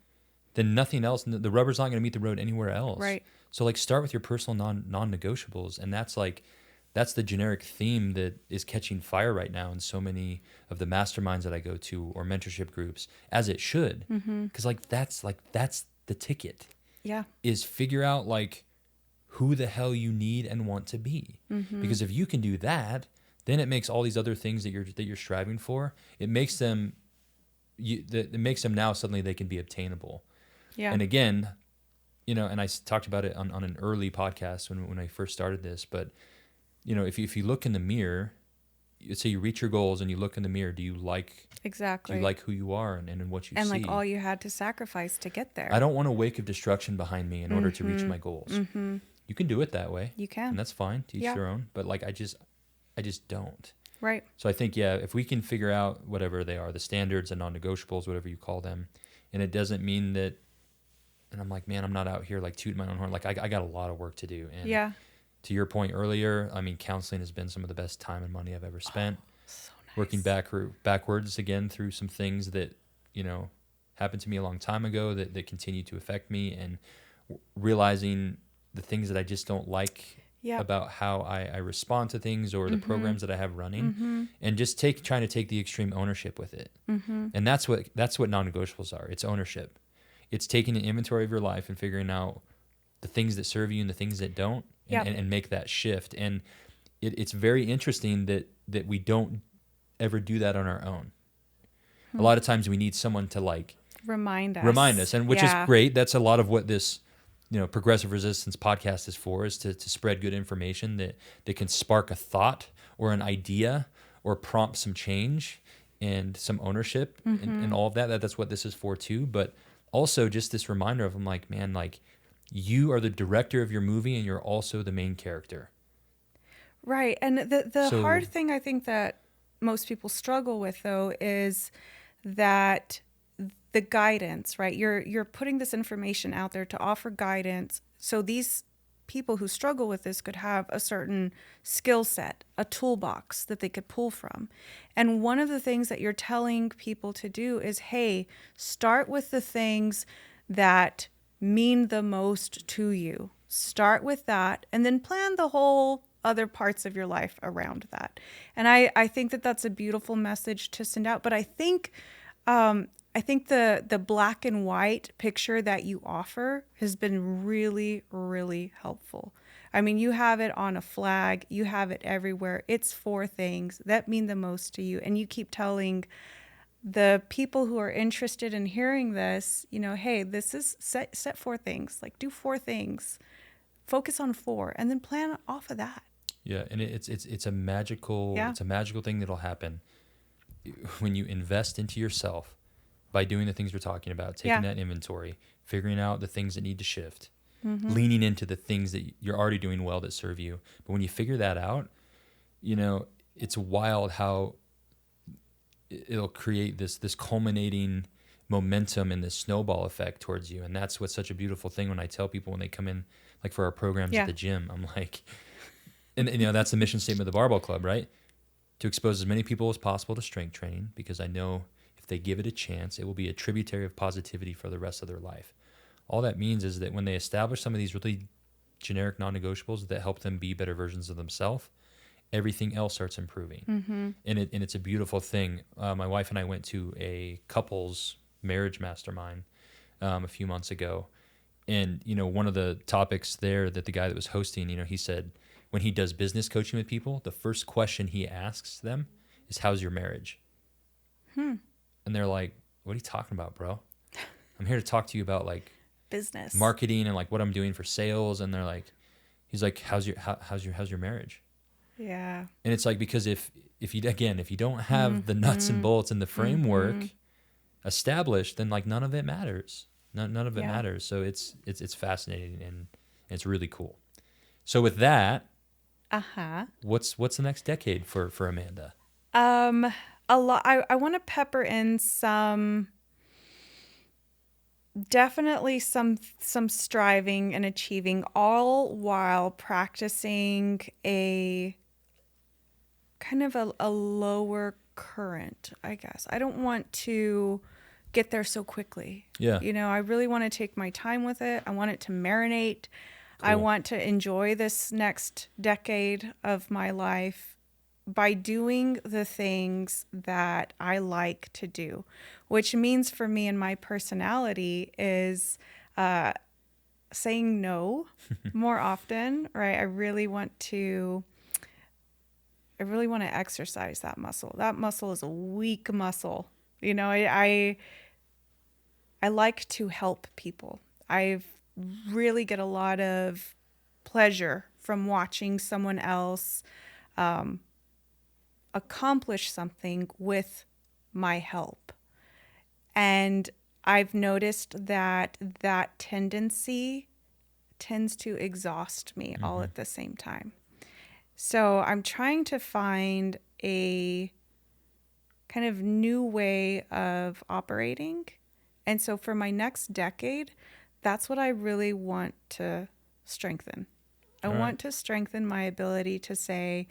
Speaker 1: then nothing else, the rubber's not going to meet the road anywhere else.
Speaker 2: Right.
Speaker 1: So like start with your personal non-negotiables. And that's the generic theme that is catching fire right now in so many of the masterminds that I go to or mentorship groups, as it should. Because that's the ticket.
Speaker 2: Yeah.
Speaker 1: Is figure out like who the hell you need and want to be. Because if you can do that, then it makes all these other things that you're striving for, it makes them now suddenly they can be obtainable.
Speaker 2: Yeah.
Speaker 1: And again, and I talked about it on an early podcast when I first started this, but if you look in the mirror, say you reach your goals and you look in the mirror, do you like who you are and what you see?
Speaker 2: And like all you had to sacrifice to get there.
Speaker 1: I don't want a wake of destruction behind me in order to reach my goals. You can do it that way.
Speaker 2: You can.
Speaker 1: And that's fine, to each their own. But like I just don't.
Speaker 2: Right.
Speaker 1: So I think, if we can figure out whatever they are, the standards and non-negotiables, whatever you call them, and it doesn't mean that, and I'm like, man, I'm not out here like tooting my own horn. Like I got a lot of work to do. And to your point earlier, I mean, counseling has been some of the best time and money I've ever spent.
Speaker 2: So nice.
Speaker 1: Working backwards again through some things that, happened to me a long time ago that continue to affect me, and realizing the things that I just don't like about how I respond to things or the programs that I have running, and just trying to take the extreme ownership with it. And that's what non-negotiables are. It's ownership. It's taking an inventory of your life and figuring out the things that serve you and the things that don't, and make that shift. And it's very interesting that we don't ever do that on our own. A lot of times we need someone to like
Speaker 2: Remind us,
Speaker 1: and which is great. That's a lot of what this, progressive resistance podcast is to spread good information that can spark a thought or an idea or prompt some change and some ownership and all of that. That's what this is for too. But also just this reminder of, I'm like, man, like, you are the director of your movie and you're also the main character.
Speaker 2: Right. And the hard thing I think that most people struggle with, though, is that the guidance, right? You're putting this information out there to offer guidance. So these people who struggle with this could have a certain skill set, a toolbox that they could pull from. And one of the things that you're telling people to do is, hey, start with the things that mean the most to you. Start with that and then plan the whole other parts of your life around that. And I think that that's a beautiful message to send out. But I think the black and white picture that you offer has been really, really helpful. I mean, you have it on a flag, you have it everywhere. It's 4 things that mean the most to you. And you keep telling the people who are interested in hearing this, hey, this is set 4 things, like do 4 things, focus on 4, and then plan off of that.
Speaker 1: Yeah. And it's a magical thing that'll happen when you invest into yourself by doing the things we're talking about, taking that inventory, figuring out the things that need to shift, leaning into the things that you're already doing well that serve you. But when you figure that out, it's wild how it'll create this culminating momentum and this snowball effect towards you. And that's what's such a beautiful thing when I tell people when they come in, like for our programs at the gym, I'm like, and that's the mission statement of the Barbell Club, right? To expose as many people as possible to strength training, because I know if they give it a chance, it will be a tributary of positivity for the rest of their life. All that means is that when they establish some of these really generic non-negotiables that help them be better versions of themselves, everything else starts improving. And it's a beautiful thing. My wife and I went to a couples marriage mastermind a few months ago. And, one of the topics there that the guy that was hosting, he said when he does business coaching with people, the first question he asks them is, how's your marriage? And they're like, what are you talking about, bro? I'm here to talk to you about like
Speaker 2: business,
Speaker 1: marketing, and like what I'm doing for sales. And they're like, he's like, how's your marriage?
Speaker 2: Yeah.
Speaker 1: And it's like, because if you don't have the nuts and bolts and the framework established, then like none of it matters. None of it matters. So it's fascinating and it's really cool. So with that, what's the next decade for Amanda?
Speaker 2: A lot. I want to pepper in definitely some striving and achieving, all while practicing a kind of a lower current, I guess. I don't want to get there so quickly.
Speaker 1: Yeah.
Speaker 2: I really want to take my time with it. I want it to marinate. Cool. I want to enjoy this next decade of my life by doing the things that I like to do, which means for me and my personality is saying no more often, right? I really want to exercise that muscle. That muscle is a weak muscle. I like to help people. I really get a lot of pleasure from watching someone else accomplish something with my help. And I've noticed that tendency tends to exhaust me all at the same time. So I'm trying to find a kind of new way of operating. And so for my next decade, that's what I really want to strengthen. I want to strengthen my ability to say,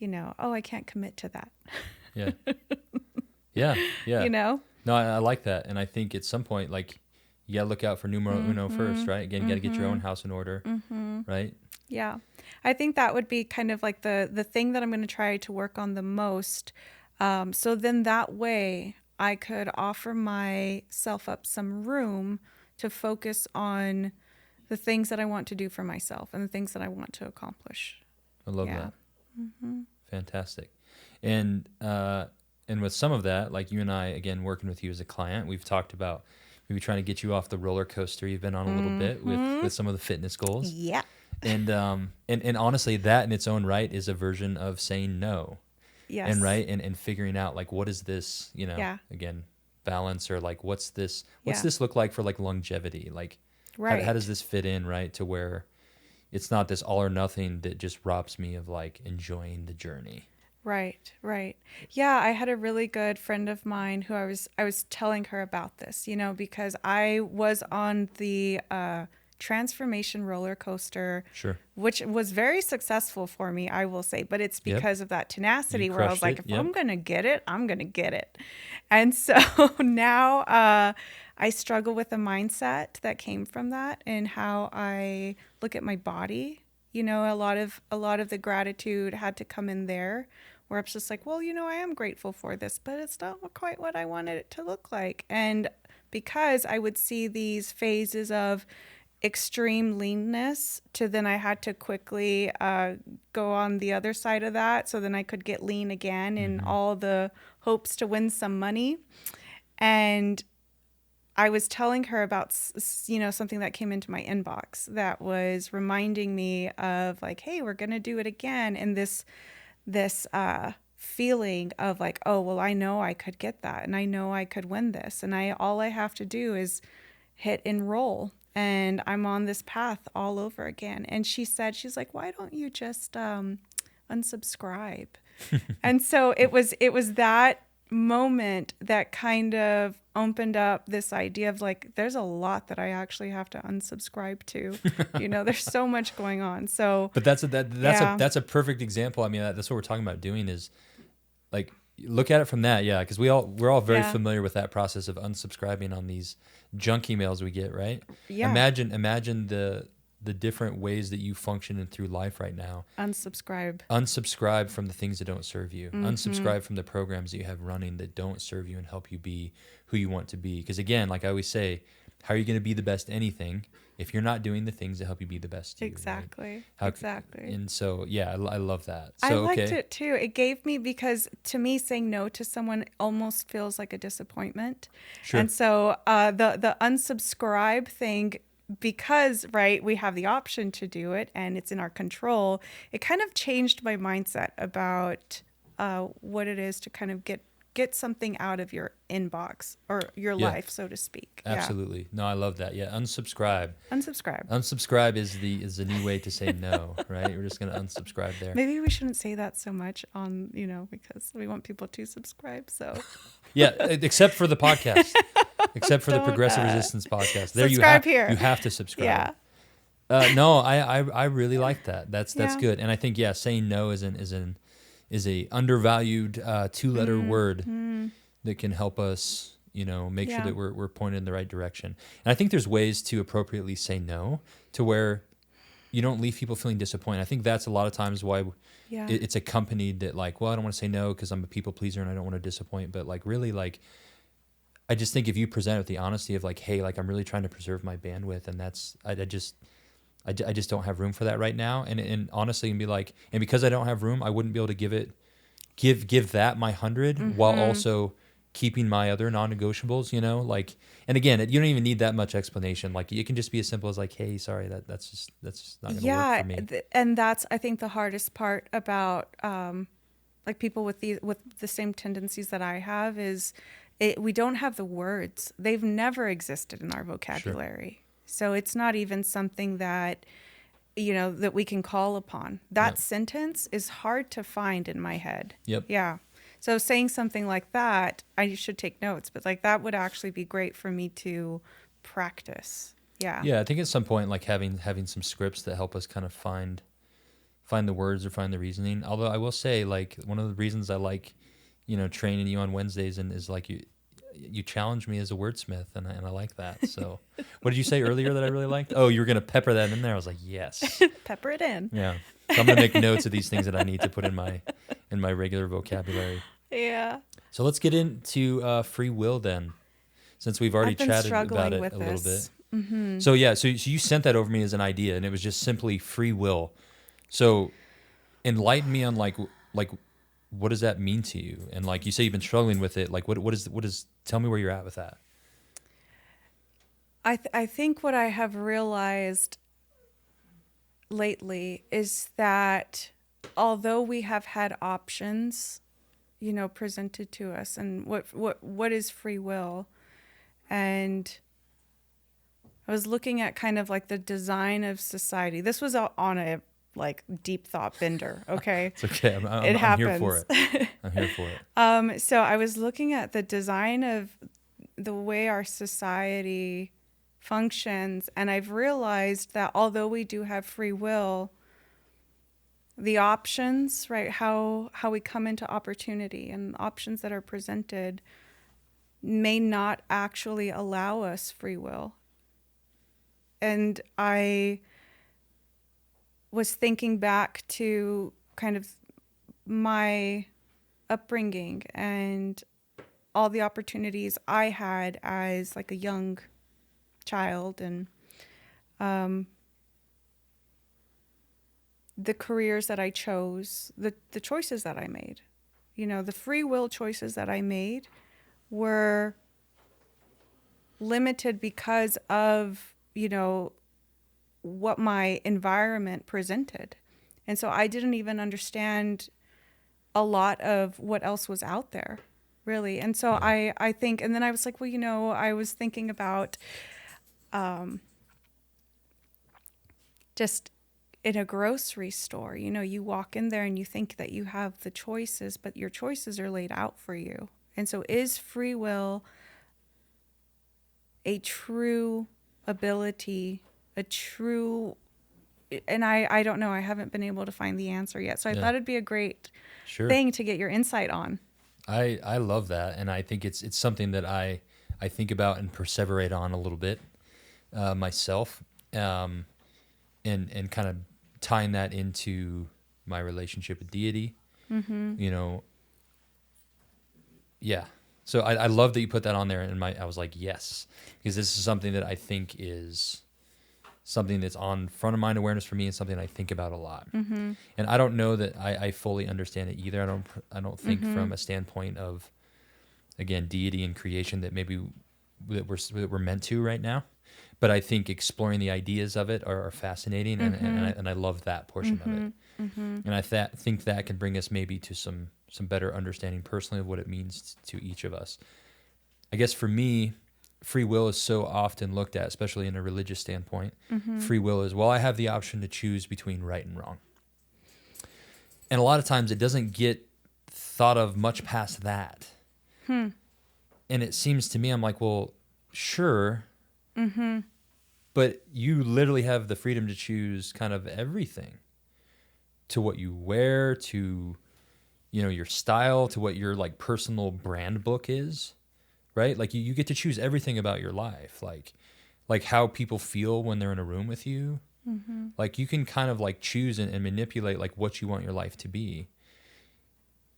Speaker 2: I can't commit to that.
Speaker 1: Yeah. No, I like that. And I think at some point, like, you got to look out for numero uno first, right? Again, you got to get your own house in order, right?
Speaker 2: Yeah. I think that would be kind of like the thing that I'm going to try to work on the most. So then that way I could offer myself up some room to focus on the things that I want to do for myself and the things that I want to accomplish.
Speaker 1: I love that. Fantastic. And with some of that, like you and I, again, working with you as a client, we've talked about maybe trying to get you off the roller coaster you've been on a little bit with some of the fitness goals.
Speaker 2: Yeah.
Speaker 1: And honestly, that in its own right is a version of saying no.
Speaker 2: Yes.
Speaker 1: And right. And figuring out like, what is this,
Speaker 2: Yeah.
Speaker 1: again, balance, or like, what's this
Speaker 2: Yeah.
Speaker 1: look like for like longevity? Like,
Speaker 2: Right.
Speaker 1: how does this fit in, right? To where it's not this all or nothing that just robs me of like enjoying the journey.
Speaker 2: Right, right. Yeah, I had a really good friend of mine who I was telling her about this, because I was on the transformation roller coaster,
Speaker 1: Sure.
Speaker 2: which was very successful for me, I will say, but it's because of that tenacity
Speaker 1: You
Speaker 2: where I was
Speaker 1: crushed
Speaker 2: like,
Speaker 1: it.
Speaker 2: if
Speaker 1: Yep.
Speaker 2: I'm going to get it, I'm going to get it. And so now I struggle with the mindset that came from that and how I look at my body. A lot of the gratitude had to come in there, where it's just like, well, I am grateful for this, but it's not quite what I wanted it to look like. And because I would see these phases of extreme leanness to then I had to quickly go on the other side of that, so then I could get lean again in all the hopes to win some money. And I was telling her about, something that came into my inbox that was reminding me of like, hey, we're going to do it again. And this feeling of like, oh, well, I know I could get that and I know I could win this. And all I have to do is hit enroll and I'm on this path all over again. And she's like, why don't you just unsubscribe? And so it was that moment that kind of opened up this idea of like, there's a lot that I actually have to unsubscribe to. There's so much going on. So,
Speaker 1: but that's a perfect example. I mean, that's what we're talking about doing is like, look at it from that. Yeah. Cause we're all very familiar with that process of unsubscribing on these junk emails we get, right?
Speaker 2: Yeah.
Speaker 1: Imagine the different ways that you function through life right now. Unsubscribe from the things that don't serve you. Unsubscribe from the programs that you have running that don't serve you and help you be who you want to be. Because again, like I always say, how are you going to be the best anything if you're not doing the things that help you be the best you?
Speaker 2: Exactly.
Speaker 1: Right?
Speaker 2: Exactly.
Speaker 1: And so, yeah, I love that. So,
Speaker 2: I liked it too. It gave me, because to me, saying no to someone almost feels like a disappointment.
Speaker 1: Sure.
Speaker 2: And so the unsubscribe thing, because, right, we have the option to do it and it's in our control, it kind of changed my mindset about what it is to kind of get something out of your inbox or your life, so to speak.
Speaker 1: Absolutely. Yeah. No, I love that. Yeah. Unsubscribe is the new way to say no, right? We're just going to unsubscribe there.
Speaker 2: Maybe we shouldn't say that so much on, because we want people to subscribe. So
Speaker 1: yeah, except for the podcast. Except for the Progressive Resistance podcast. There you have to subscribe. Yeah. No, I really like that. That's good. And I think saying no is a undervalued 2-letter word that can help us, make sure that we're pointed in the right direction. And I think there's ways to appropriately say no to where you don't leave people feeling disappointed. I think that's a lot of times why it's accompanied that like, well, I don't want to say no because I'm a people pleaser and I don't want to disappoint. But like really like, I just think if you present it with the honesty of like, hey, like I'm really trying to preserve my bandwidth, and that's I just don't have room for that right now, and honestly, and be like, and because I don't have room, I wouldn't be able to give that my 100 while also keeping my other non-negotiables, like, and again, you don't even need that much explanation. Like it can just be as simple as like, hey, sorry, that's just not gonna work for me.
Speaker 2: And that's I think the hardest part about like people with the same tendencies that I have is. We don't have the words. They've never existed in our vocabulary. Sure. So it's not even something that, that we can call upon. That sentence is hard to find in my head.
Speaker 1: Yep.
Speaker 2: Yeah. So saying something like that, I should take notes, but like that would actually be great for me to practice. Yeah.
Speaker 1: Yeah. I think at some point, like having some scripts that help us kind of find the words or find the reasoning. Although I will say, like, one of the reasons I like, training you on Wednesdays and is like you challenge me as a wordsmith, and I like that. So what did you say earlier that I really liked? Oh, you were going to pepper that in there. I was like, yes.
Speaker 2: Pepper it in.
Speaker 1: Yeah. So I'm going to make notes of these things that I need to put in my regular vocabulary.
Speaker 2: Yeah.
Speaker 1: So let's get into free will then, since we've already chatted about it a little bit. Mm-hmm. So yeah, so you sent that over to me as an idea, and it was just simply free will. So enlighten me on like what does that mean to you? And like you say, you've been struggling with it. Like what is, tell me where you're at with that.
Speaker 2: I think what I have realized lately is that although we have had options, presented to us, and what is free will, and I was looking at kind of like the design of society. This was on a like deep thought bender. Okay,
Speaker 1: It's okay.
Speaker 2: It
Speaker 1: I'm here
Speaker 2: happens.
Speaker 1: for it. I'm here for it.
Speaker 2: So I was looking at the design of the way our society functions, and I've realized that although we do have free will, the options, right, how we come into opportunity and options that are presented may not actually allow us free will. And I was thinking back to kind of my upbringing and all the opportunities I had as like a young child, and the careers that I chose, the choices that I made, the free will choices that I made were limited because of, what my environment presented. And so I didn't even understand a lot of what else was out there, really. And so
Speaker 1: Yeah.
Speaker 2: I think, and then I was like, well, I was thinking about just in a grocery store, you walk in there and you think that you have the choices, but your choices are laid out for you. And so is free will a true ability, and I don't know, I haven't been able to find the answer yet. So I thought it'd be a great thing to get your insight on.
Speaker 1: I love that. And I think it's something that I think about and perseverate on a little bit myself, and kind of tying that into my relationship with deity. Yeah. So I love that you put that on there, and I was like, yes, because this is something that I think is something that's on front of mind awareness for me, and something I think about a lot. And I don't know that I fully understand it either. I don't think from a standpoint of, again, deity and creation that maybe that we're meant to right now. But I think exploring the ideas of it are fascinating, and I love that portion of it. And I think that can bring us maybe to some better understanding personally of what it means to each of us. I guess for me, free will is so often looked at, especially in a religious standpoint. Free will is, well, I have the option to choose between right and wrong. And a lot of times it doesn't get thought of much past that. And it seems to me, I'm like, well, sure. But you literally have the freedom to choose kind of everything, to what you wear, to, your style, to what your like personal brand book is, right? Like you get to choose everything about your life, like how people feel when they're in a room with you. Like you can kind of like choose and manipulate like what you want your life to be.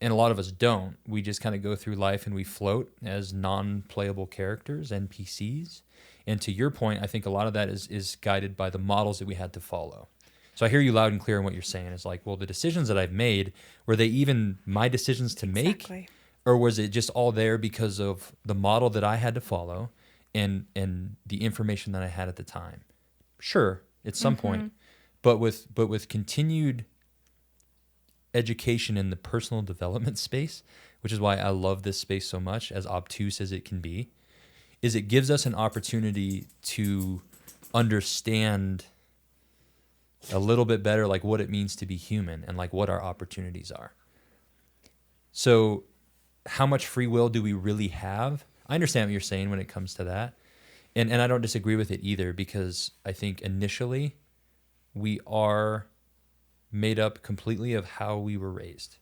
Speaker 1: And a lot of us don't. We just kind of go through life and we float as non-playable characters, NPCs. And to your point, I think a lot of that is guided by the models that we had to follow. So I hear you loud and clear in what you're saying. It's like, well, the decisions that I've made, were they even my decisions to make?
Speaker 2: Exactly.
Speaker 1: Or was it just all there because of the model that I had to follow and the information that I had at the time? Sure, at some point. But with continued education in the personal development space, which is why I love this space so much, as obtuse as it can be, is it gives us an opportunity to understand a little bit better like what it means to be human and like what our opportunities are. So how much free will do we really have? I understand what you're saying when it comes to that. And I don't disagree with it either, because I think initially we are made up completely of how we were raised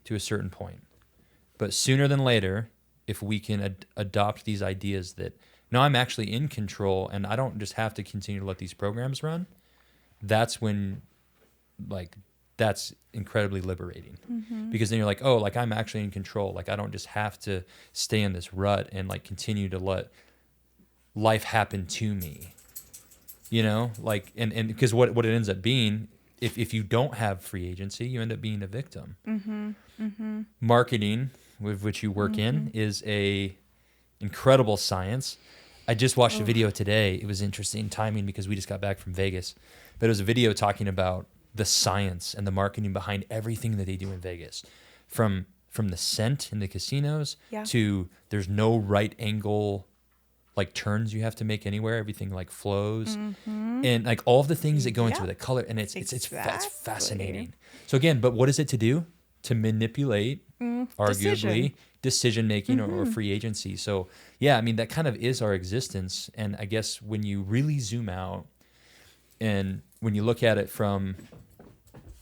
Speaker 1: to a certain point. But sooner than later, if we can adopt these ideas that, no, I'm actually in control and I don't just have to continue to let these programs run, that's when, like, that's incredibly liberating. Because then you're like, oh, like I'm actually in control. Like I don't just have to stay in this rut and like continue to let life happen to me, like, and because what it ends up being if you don't have free agency, you end up being a victim. Marketing, with which you work in, is a incredible science. I just watched a video today. It was interesting timing because we just got back from Vegas. But it was a video talking about the science and the marketing behind everything that they do in Vegas. From the scent in the casinos to there's no right angle like turns you have to make anywhere. Everything like flows. And like all of the things that go into the color. And it's fascinating. So again, but what is it to do? To manipulate, arguably, decision making or free agency. So yeah, I mean, that kind of is our existence. And I guess when you really zoom out and when you look at it from,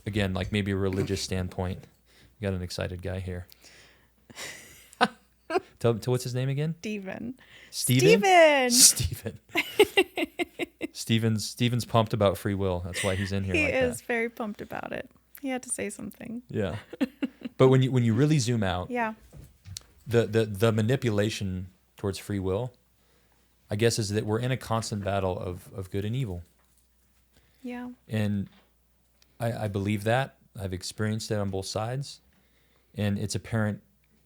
Speaker 1: again, like maybe a religious standpoint, you got an excited guy here. Tell what's his name again?
Speaker 2: Steven.
Speaker 1: Steven's pumped about free will. That's why he's in here.
Speaker 2: He
Speaker 1: like
Speaker 2: is
Speaker 1: that.
Speaker 2: very pumped about it. He had to say something.
Speaker 1: Yeah. But when you really zoom out,
Speaker 2: Yeah.
Speaker 1: the manipulation towards free will, I guess, is that we're in a constant battle of good and evil.
Speaker 2: Yeah.
Speaker 1: And I believe that. I've experienced it on both sides. And it's apparent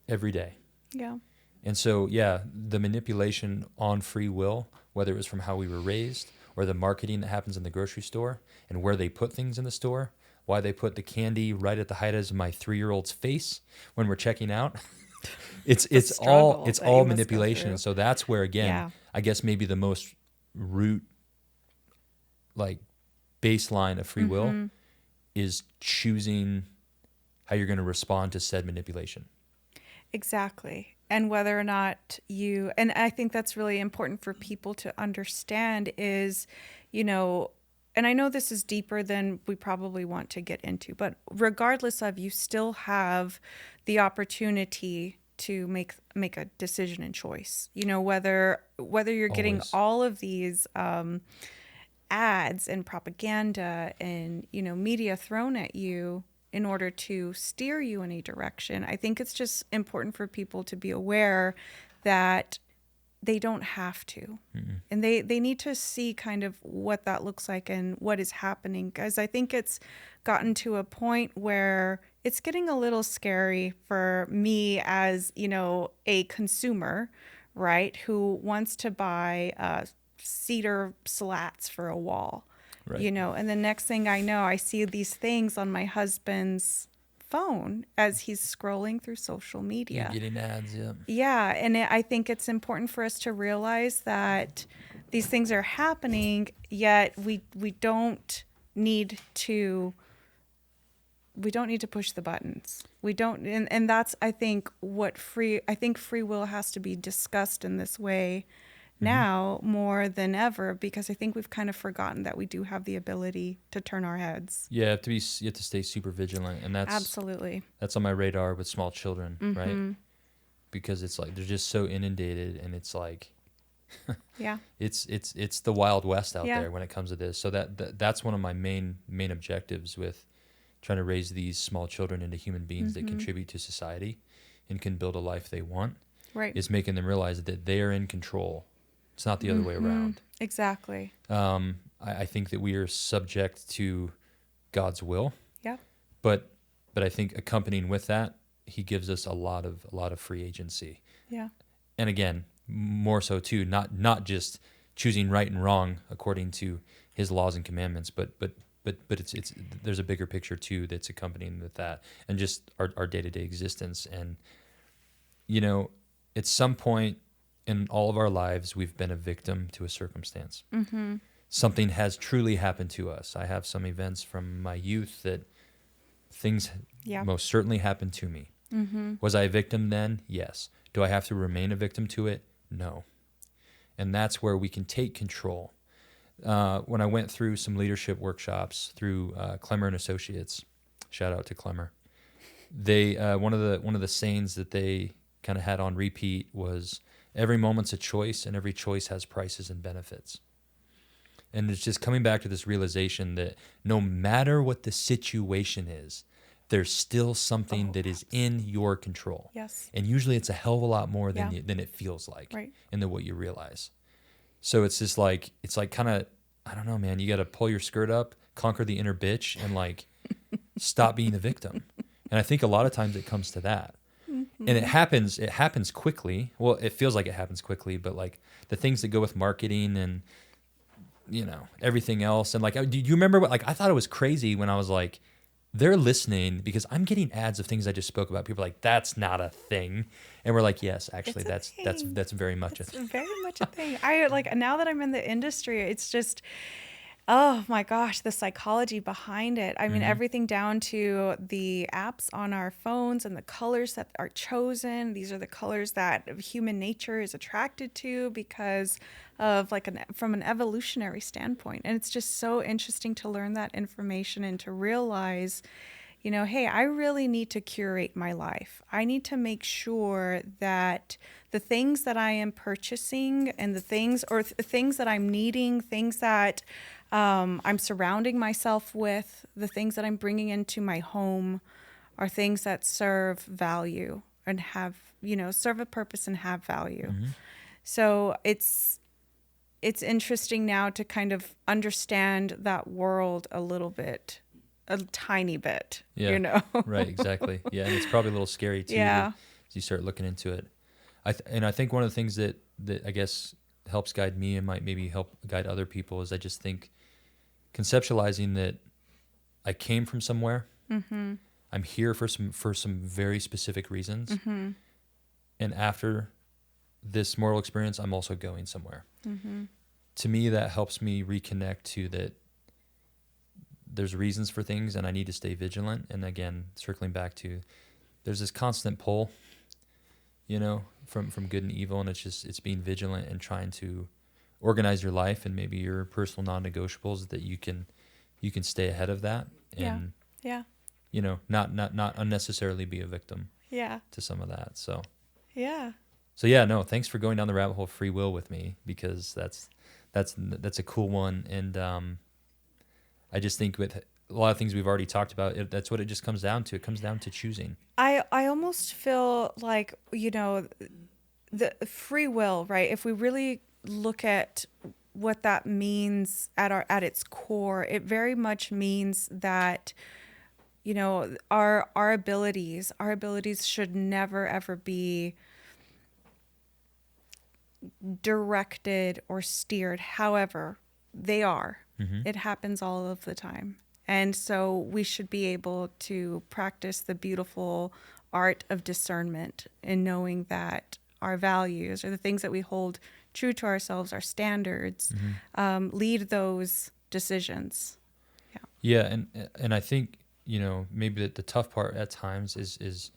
Speaker 1: every day.
Speaker 2: Yeah.
Speaker 1: And so, yeah, the manipulation on free will, whether it was from how we were raised or the marketing that happens in the grocery store and where they put things in the store, why they put the candy right at the height of my 3-year-old's face when we're checking out. it's all manipulation. And so that's where, again, I guess maybe the most root, like, baseline of free will is choosing how you're going to respond to said manipulation.
Speaker 2: Exactly. And whether or not and I think that's really important for people to understand is, and I know this is deeper than we probably want to get into, but regardless of, you still have the opportunity to make a decision and choice, whether you're getting
Speaker 1: Always.
Speaker 2: all of these ads and propaganda and, media thrown at you in order to steer you in a direction. I think it's just important for people to be aware that they don't have to. And they need to see kind of what that looks like and what is happening. Because I think it's gotten to a point where it's getting a little scary for me as, a consumer, right, who wants to buy cedar slats for a wall.
Speaker 1: Right.
Speaker 2: And the next thing I know, I see these things on my husband's phone as he's scrolling through social media.
Speaker 1: You're getting ads, yeah.
Speaker 2: Yeah, and I think it's important for us to realize that these things are happening, yet we don't need to push the buttons. We don't, and that's, I think, free will has to be discussed in this way now more than ever, because I think we've kind of forgotten that we do have the ability to turn our heads.
Speaker 1: Yeah, you have to stay super vigilant, and that's
Speaker 2: Absolutely.
Speaker 1: That's on my radar with small children, right? Because it's like they're just so inundated, and it's like,
Speaker 2: Yeah.
Speaker 1: it's the Wild West out there when it comes to this. So that's one of my main objectives with trying to raise these small children into human beings that contribute to society and can build a life they want.
Speaker 2: Right.
Speaker 1: Is making them realize that they are in control. It's not the other way around.
Speaker 2: Exactly.
Speaker 1: I think that we are subject to God's will.
Speaker 2: Yeah.
Speaker 1: But I think accompanying with that, He gives us a lot of free agency.
Speaker 2: Yeah.
Speaker 1: And again, more so too, not just choosing right and wrong according to His laws and commandments, but it's there's a bigger picture too that's accompanying with that, and just our day-to-day existence. And at some point in all of our lives, we've been a victim to a circumstance. Something has truly happened to us. I have some events from my youth that things most certainly happened to me. Was I a victim then? Yes. Do I have to remain a victim to it? No. And that's where we can take control. When I went through some leadership workshops through Clemmer and Associates, shout out to Clemmer, they one of the sayings that they kind of had on repeat was, every moment's a choice, and every choice has prices and benefits. And it's just coming back to this realization that no matter what the situation is, there's still something that is in your control.
Speaker 2: Yes.
Speaker 1: And usually it's a hell of a lot more than it feels like,
Speaker 2: Right.
Speaker 1: and than what you realize. So it's just like, kind of I don't know, man, you got to pull your skirt up, conquer the inner bitch, and like stop being the victim. And I think a lot of times it comes to that.
Speaker 2: Mm-hmm.
Speaker 1: And it happens quickly. Well, it feels like it happens quickly, but like the things that go with marketing and, you know, everything else. And like, do you remember what, like, I thought it was crazy when I was like, they're listening because I'm getting ads of things I just spoke about. People are like, that's not a thing. And we're like, yes, actually,
Speaker 2: It's a
Speaker 1: that's
Speaker 2: thing.
Speaker 1: very much a
Speaker 2: It's
Speaker 1: thing.
Speaker 2: very much a thing. I like now that I'm in the industry, it's just, oh my gosh, the psychology behind it. I mean,
Speaker 1: Mhm.
Speaker 2: everything down to the apps on our phones and the colors that are chosen. These are the colors that human nature is attracted to because of like from an evolutionary standpoint. And it's just so interesting to learn that information and to realize, you know, hey, I really need to curate my life. I need to make sure that the things that I am purchasing and the things or things that I'm needing, things that I'm surrounding myself with, the things that I'm bringing into my home are things that serve value and have, you know, serve a purpose and have value.
Speaker 1: Mhm.
Speaker 2: So it's interesting now to kind of understand that world a little bit, a tiny bit,
Speaker 1: Yeah.
Speaker 2: you know?
Speaker 1: Right. Exactly. Yeah. And it's probably a little scary too
Speaker 2: Yeah.
Speaker 1: as you start looking into it. And I think one of the things that I guess helps guide me and might maybe help guide other people is I just think conceptualizing that I came from somewhere.
Speaker 2: Mm-hmm.
Speaker 1: I'm here for some very specific reasons.
Speaker 2: Mm-hmm.
Speaker 1: And after this moral experience, I'm also going somewhere.
Speaker 2: Mm-hmm.
Speaker 1: To me, that helps me reconnect to that there's reasons for things and I need to stay vigilant. And again, circling back to there's this constant pull, you know, from good and evil. And it's being vigilant and trying to organize your life and maybe your personal non-negotiables that you can stay ahead of that and,
Speaker 2: Yeah.
Speaker 1: you know, not unnecessarily be a victim
Speaker 2: Yeah.
Speaker 1: to some of that. So
Speaker 2: Yeah.
Speaker 1: yeah, no, thanks for going down the rabbit hole of free will with me because that's a cool one. And I just think with a lot of things we've already talked about, that's what it just comes down to. It comes down to choosing.
Speaker 2: I almost feel like, you know, the free will, right? If we really look at what that means at its core, it very much means that, you know, our abilities should never ever be directed or steered. However, they are.
Speaker 1: Mm-hmm.
Speaker 2: It happens all of the time. And so we should be able to practice the beautiful art of discernment in knowing that our values or the things that we hold true to ourselves, our standards,
Speaker 1: Mm-hmm.
Speaker 2: lead those decisions.
Speaker 1: Yeah, and I think, you know, maybe the tough part at times is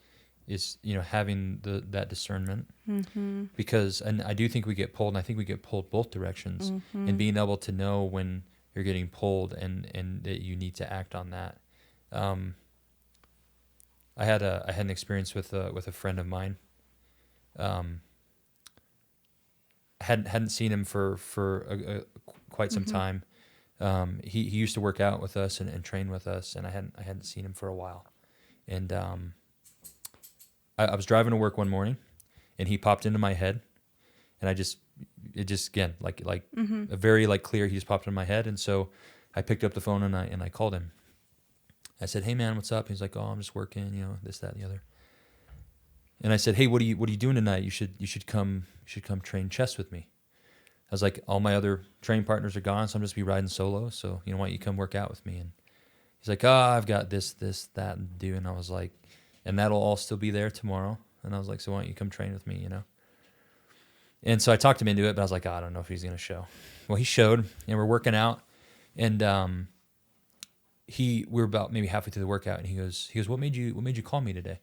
Speaker 1: you know, having that discernment
Speaker 2: Mm-hmm.
Speaker 1: because and I do think we get pulled, and I think we get pulled both directions, and being able to know when you're getting pulled and that you need to act on that. I had an experience with a friend of mine. Hadn't seen him for quite some time. He used to work out with us and train with us, and I hadn't seen him for a while. And I was driving to work one morning, and he popped into my head, and it just again like a very like clear. He just popped into my head, and so I picked up the phone and I called him. I said, "Hey man, what's up?" He's like, "Oh, I'm just working, you know, this, that, and the other." And I said, "Hey, what are you doing tonight? You should come train chess with me." I was like, "All my other training partners are gone, so I'm just be riding solo. So, you know, why don't you come work out with me?" And he's like, "Oh, I've got this, that, and do." And I was like, "And that'll all still be there tomorrow." And I was like, "So why don't you come train with me, you know?" And so I talked him into it, but I was like, "Oh, I don't know if he's going to show." Well, he showed, and we're working out, and we were about maybe halfway through the workout, and he goes, "What made you call me today?"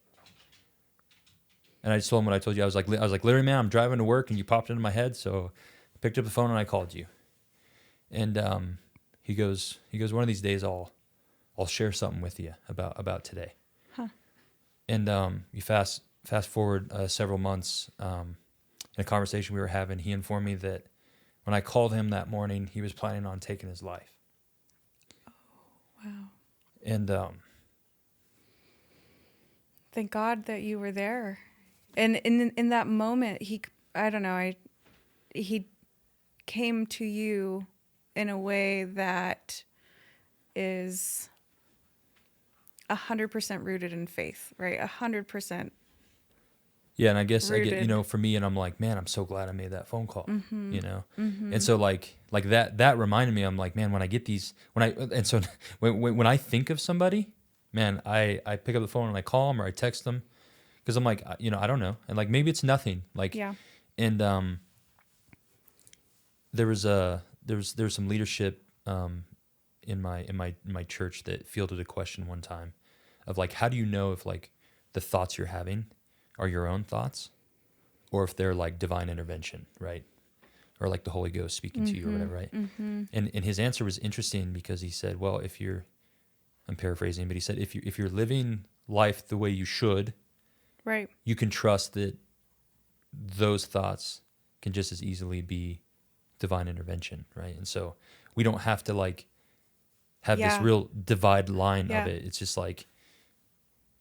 Speaker 1: And I just told him what I told you. I was like, literally, man, I'm driving to work, and you popped into my head, so I picked up the phone and I called you. And he goes, "One of these days, I'll share something with you about today."
Speaker 2: Huh.
Speaker 1: And you fast forward several months, in a conversation we were having, he informed me that when I called him that morning, he was planning on taking his life.
Speaker 2: Wow.
Speaker 1: And
Speaker 2: Thank God that you were there. And in that moment, he came to you in a way that is 100% rooted in faith, right? 100%.
Speaker 1: Yeah, and I guess I get,
Speaker 2: Rooted.
Speaker 1: for me, and I'm like, man, I'm so glad I made that phone call,
Speaker 2: Mm-hmm.
Speaker 1: and so like that reminded me, I'm like, man, when I get these, and so when I think of somebody, man, I pick up the phone and I call them or I text them because I'm like, I don't know, and like maybe it's nothing, like,
Speaker 2: Yeah.
Speaker 1: and there was some leadership in my church that fielded a question one time of like, how do you know if like the thoughts you're having are your own thoughts or if they're like divine intervention, right? Or like the Holy Ghost speaking to you or whatever, right?
Speaker 2: Mm-hmm.
Speaker 1: And his answer was interesting because he said, well, I'm paraphrasing, but he said, if you're living life the way you should,
Speaker 2: Right.
Speaker 1: you can trust that those thoughts can just as easily be divine intervention, right? And so we don't have to like have this
Speaker 2: Yeah.
Speaker 1: real divide line
Speaker 2: Yeah.
Speaker 1: of it. It's just like,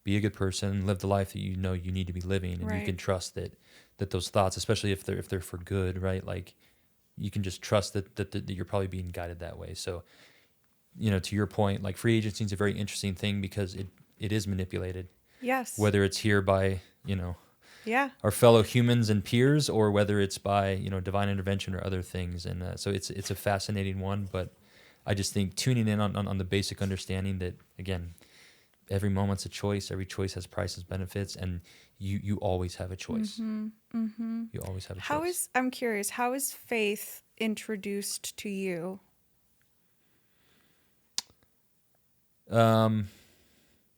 Speaker 1: be a good person, live the life that you know you need to be living, and you
Speaker 2: Right.
Speaker 1: can trust that those thoughts, especially if they're for good, right? Like you can just trust that you're probably being guided that way. So, to your point, like free agency is a very interesting thing because it is manipulated,
Speaker 2: Yes.
Speaker 1: whether it's here by
Speaker 2: Yeah.
Speaker 1: our fellow humans and peers, or whether it's by divine intervention or other things. And so it's a fascinating one, but I just think tuning in on the basic understanding that, again, every moment's a choice. Every choice has prices, benefits, and you always have a choice.
Speaker 2: Mm-hmm. Mm-hmm.
Speaker 1: You always have a choice.
Speaker 2: I'm curious, how is faith introduced to you?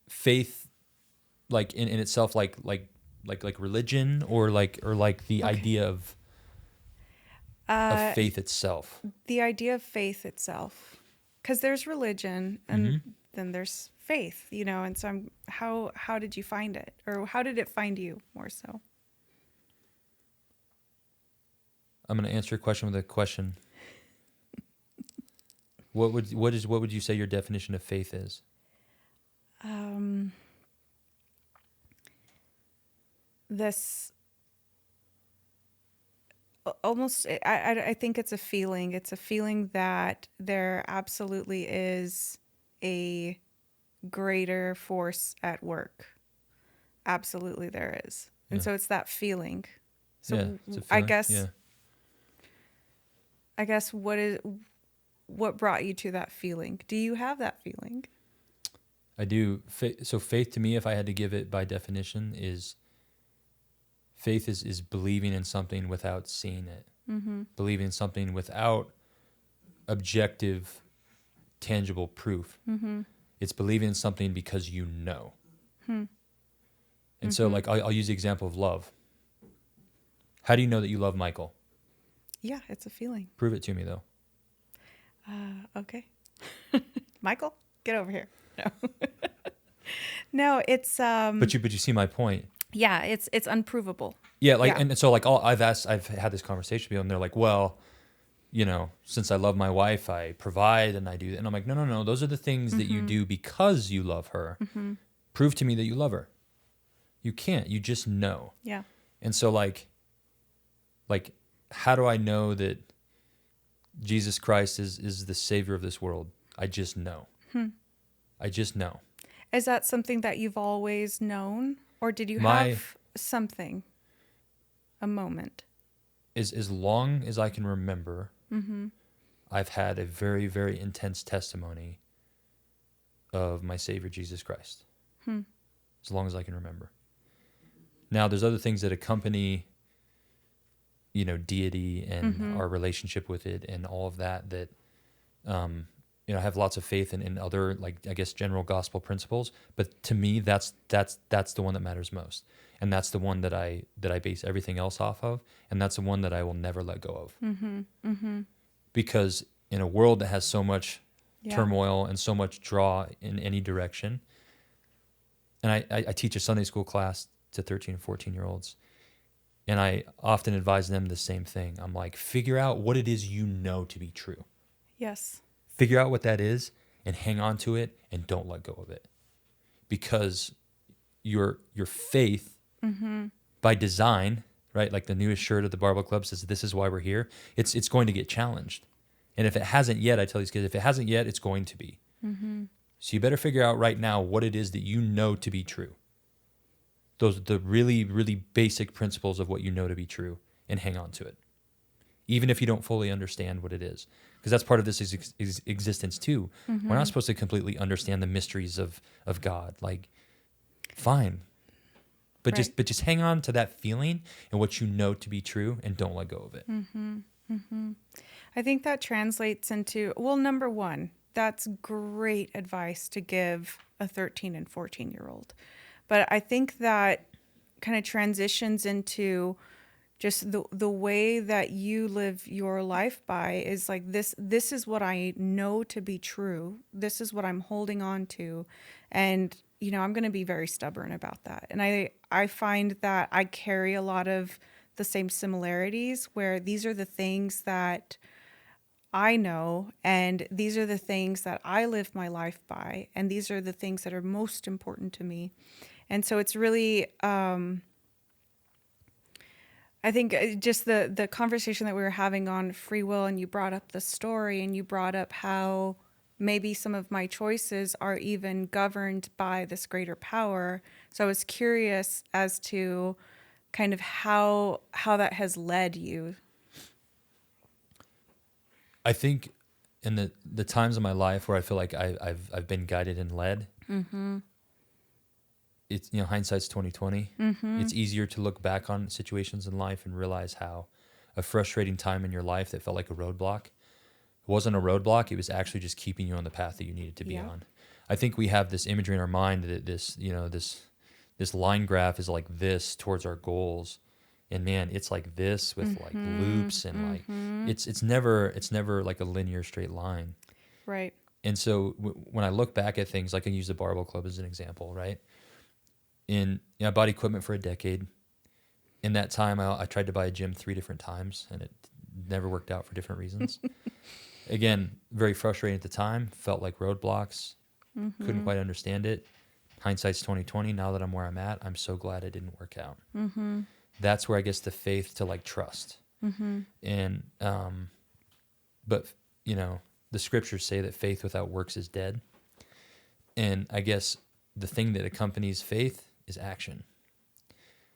Speaker 1: Faith, like in itself, like religion, or like the
Speaker 2: Okay.
Speaker 1: idea of faith itself.
Speaker 2: The idea of faith itself, because there's religion and then there's faith, and so how did you find it, or how did it find you more so?
Speaker 1: I'm going to answer your question with a question. What would you say your definition of faith is?
Speaker 2: This almost, I think it's a feeling. It's a feeling that there absolutely is a greater force at work. Absolutely there is. And
Speaker 1: Yeah.
Speaker 2: so it's that feeling. So
Speaker 1: Yeah, it's a
Speaker 2: I
Speaker 1: feeling.
Speaker 2: guess
Speaker 1: Yeah.
Speaker 2: what brought you to that feeling? Do you have that feeling?
Speaker 1: I do. So faith to me, if I had to give it by definition, is faith is believing in something without seeing it.
Speaker 2: Mm-hmm.
Speaker 1: Believing in something without objective, tangible proof.
Speaker 2: Mm-hmm.
Speaker 1: It's believing in something because you know.
Speaker 2: Hmm.
Speaker 1: And so, like, I'll use the example of love. How do you know that you love Michael?
Speaker 2: Yeah, it's a feeling.
Speaker 1: Prove it to me, though.
Speaker 2: Okay. Michael, get over here. No. No, it's
Speaker 1: But you see my point.
Speaker 2: yeah, it's unprovable.
Speaker 1: Yeah, like,
Speaker 2: Yeah.
Speaker 1: and so like I've had this conversation with people, and they're like, well, since I love my wife, I provide and I do, and I'm like, no, those are the things that you do because you love her.
Speaker 2: Mm-hmm.
Speaker 1: Prove to me that you love her. You can't. You just know.
Speaker 2: Yeah.
Speaker 1: And so like, how do I know that Jesus Christ is the Savior of this world? I just know. I just know.
Speaker 2: Is that something that you've always known, or did you have something, a moment?
Speaker 1: As long as I can remember,
Speaker 2: Mm-hmm.
Speaker 1: I've had a very, very intense testimony of my Savior, Jesus Christ. As long as I can remember. Now, there's other things that accompany, deity and our relationship with it and all of that, I have lots of faith in other, like, I guess, general gospel principles. But to me, that's the one that matters most. And that's the one that I base everything else off of. And that's the one that I will never let go of.
Speaker 2: Mm-hmm. Mm-hmm.
Speaker 1: Because in a world that has so much
Speaker 2: Yeah.
Speaker 1: turmoil and so much draw in any direction, and I teach a Sunday school class to 13 and 14-year-olds, and I often advise them the same thing. I'm like, figure out what it is you know to be true.
Speaker 2: Yes.
Speaker 1: Figure out what that is and hang on to it and don't let go of it. Because your faith, by design, right? Like the newest shirt of the Barbell Club says, this is why we're here. It's going to get challenged. And if it hasn't yet, I tell these kids, if it hasn't yet, it's going to be.
Speaker 2: Mm-hmm.
Speaker 1: So you better figure out right now what it is that you know to be true. Those are the really, really basic principles of what you know to be true, and hang on to it. Even if you don't fully understand what it is. Because that's part of this existence too.
Speaker 2: Mm-hmm.
Speaker 1: We're not supposed to completely understand the mysteries of God. Like, fine. But
Speaker 2: Right.
Speaker 1: just hang on to that feeling and what you know to be true, and don't let go of it.
Speaker 2: Mm-hmm. Mm-hmm. I think that translates into, well, number one, that's great advice to give a 13 and 14-year-old. But I think that kind of transitions into just the way that you live your life by is like this is what I know to be true. This is what I'm holding on to. And, you know, I'm going to be very stubborn about that. And I find that I carry a lot of the same similarities, where these are the things that I know, and these are the things that I live my life by, and these are the things that are most important to me. And so it's really, I think just the conversation that we were having on free will, and you brought up the story, and you brought up how maybe some of my choices are even governed by this greater power. So I was curious as to kind of how that has led you.
Speaker 1: I think in the times of my life where I feel like I've been guided and led,
Speaker 2: Mm-hmm.
Speaker 1: it's, you know, hindsight's 20/20.
Speaker 2: Mm-hmm.
Speaker 1: It's easier to look back on situations in life and realize how a frustrating time in your life that felt like a roadblock wasn't a roadblock. It was actually just keeping you on the path that you needed to be
Speaker 2: Yeah.
Speaker 1: on. I think we have this imagery in our mind that this line graph is like this towards our goals, and man, it's like this with like loops, and like it's never like a linear straight line.
Speaker 2: Right.
Speaker 1: And so when I look back at things, like I can use the barbell club as an example, right? I bought equipment for a decade. In that time, I tried to buy a gym 3 different times, and it never worked out for different reasons. Again, very frustrating at the time. Felt like roadblocks. Couldn't quite understand it. Hindsight's 20/20. Now that I'm where I'm at, I'm so glad it didn't work out.
Speaker 2: Mm-hmm.
Speaker 1: That's where I guess the faith to like trust.
Speaker 2: Mm-hmm.
Speaker 1: And but you know, the scriptures say that faith without works is dead. And I guess the thing that accompanies faith is action.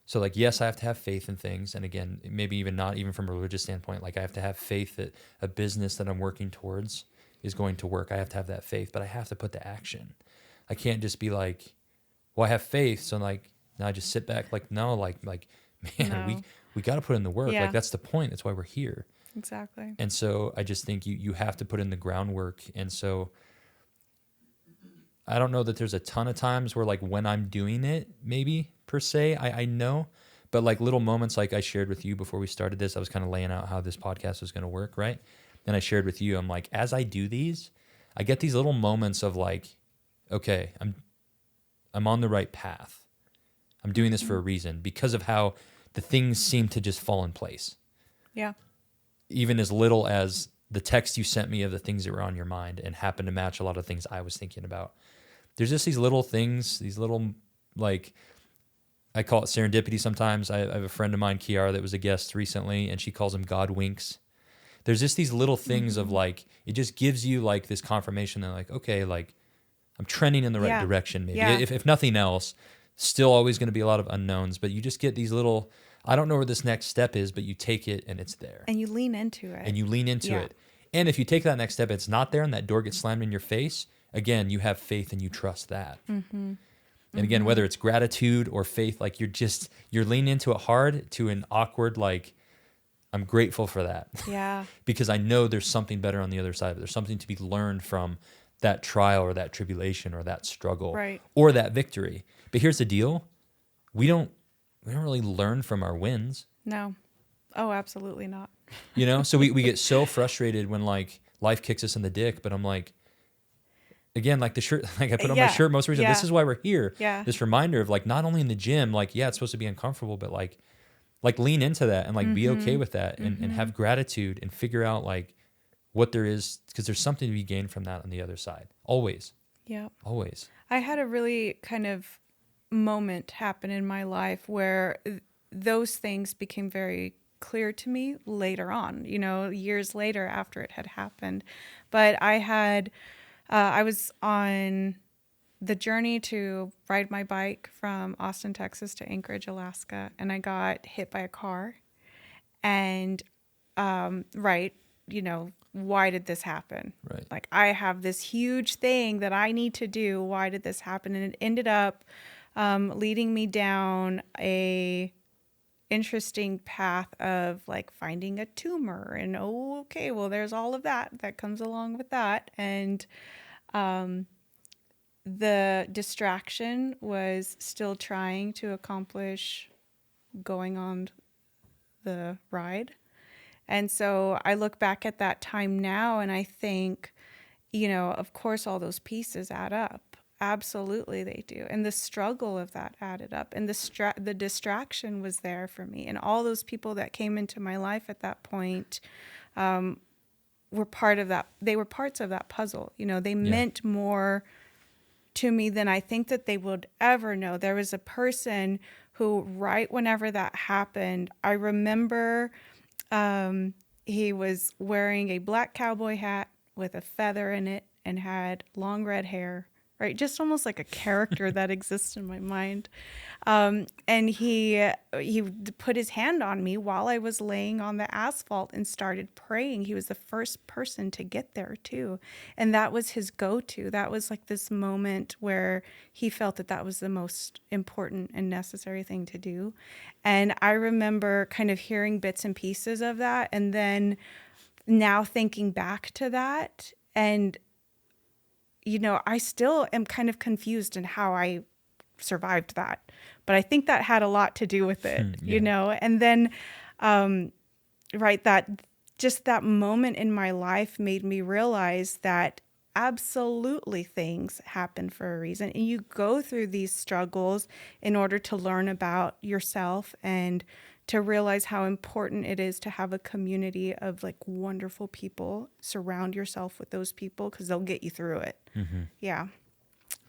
Speaker 1: So like, yes, I have to have faith in things. And again, maybe even not even from a religious standpoint, like I have to have faith that a business that I'm working towards is going to work. I have to have that faith, but I have to put the action. I can't just be like, well, I have faith. So like, now I just sit back. Like, no, like, man,
Speaker 2: No.
Speaker 1: we got to put in the work.
Speaker 2: Yeah.
Speaker 1: Like, that's the point. That's why we're here.
Speaker 2: Exactly.
Speaker 1: And so I just think you have to put in the groundwork. And so I don't know that there's a ton of times where like when I'm doing it, maybe per se, I know, but like little moments like I shared with you before we started this, I was kind of laying out how this podcast was going to work, right? And I shared with you, I'm like, as I do these, I get these little moments of like, okay, I'm on the right path. I'm doing this for a reason because of how the things seem to just fall in place.
Speaker 2: Yeah.
Speaker 1: Even as little as the text you sent me of the things that were on your mind and happened to match a lot of things I was thinking about. There's just these little things, these little, like, I call it serendipity sometimes. I have a friend of mine, Kiara, that was a guest recently, and she calls them God winks. There's just these little things of like, it just gives you like this confirmation that like, okay, like I'm trending in the right direction maybe.
Speaker 2: Yeah.
Speaker 1: If nothing else, still always going to be a lot of unknowns, but you just get these little, I don't know where this next step is, but you take it and it's there.
Speaker 2: And you lean into it.
Speaker 1: And you lean into
Speaker 2: Yeah.
Speaker 1: it. And if you take that next step, it's not there and that door gets slammed in your face, again, you have faith and you trust that.
Speaker 2: Mm-hmm.
Speaker 1: And again, whether it's gratitude or faith, like you're leaning into it hard to an awkward, like, I'm grateful for that.
Speaker 2: Yeah.
Speaker 1: Because I know there's something better on the other side of it. There's something to be learned from that trial or that tribulation or that struggle
Speaker 2: Right.
Speaker 1: or that victory. But here's the deal. We don't really learn from our wins.
Speaker 2: No. Oh, absolutely not.
Speaker 1: You know, so we get so frustrated when like life kicks us in the dick, but I'm like, again, like the shirt, like I put on my shirt most recently, this is why we're here.
Speaker 2: Yeah.
Speaker 1: This reminder of like, not only in the gym, like, yeah, it's supposed to be uncomfortable, but like lean into that and like be okay with that and have gratitude and figure out like what there is, because there's something to be gained from that on the other side. Always.
Speaker 2: Yeah.
Speaker 1: Always.
Speaker 2: I had a really kind of moment happen in my life where those things became very clear to me later on, years later after it had happened. But I was on the journey to ride my bike from Austin, Texas to Anchorage, Alaska, and I got hit by a car. And, right, why did this happen?
Speaker 1: Right.
Speaker 2: Like, I have this huge thing that I need to do. Why did this happen? And it ended up leading me down a interesting path of like finding a tumor and okay, well, there's all of that comes along with that. And the distraction was still trying to accomplish going on the ride. And so I look back at that time now and I think, of course, all those pieces add up. Absolutely, they do. And the struggle of that added up. And the distraction was there for me. And all those people that came into my life at that point were part of that. They were parts of that puzzle. They meant more to me than I think that they would ever know. There was a person who, right whenever that happened, I remember he was wearing a black cowboy hat with a feather in it and had long red hair, right? Just almost like a character that exists in my mind. And he put his hand on me while I was laying on the asphalt and started praying. He was the first person to get there too. And that was his go-to. That was like this moment where he felt that was the most important and necessary thing to do. And I remember kind of hearing bits and pieces of that. And then now thinking back to that, and I still am kind of confused in how I survived that. But I think that had a lot to do with it, And then, right, that moment in my life made me realize that absolutely things happen for a reason. And you go through these struggles in order to learn about yourself and to realize how important it is to have a community of like wonderful people. Surround yourself with those people because they'll get you through it.
Speaker 1: Mm-hmm.
Speaker 2: Yeah.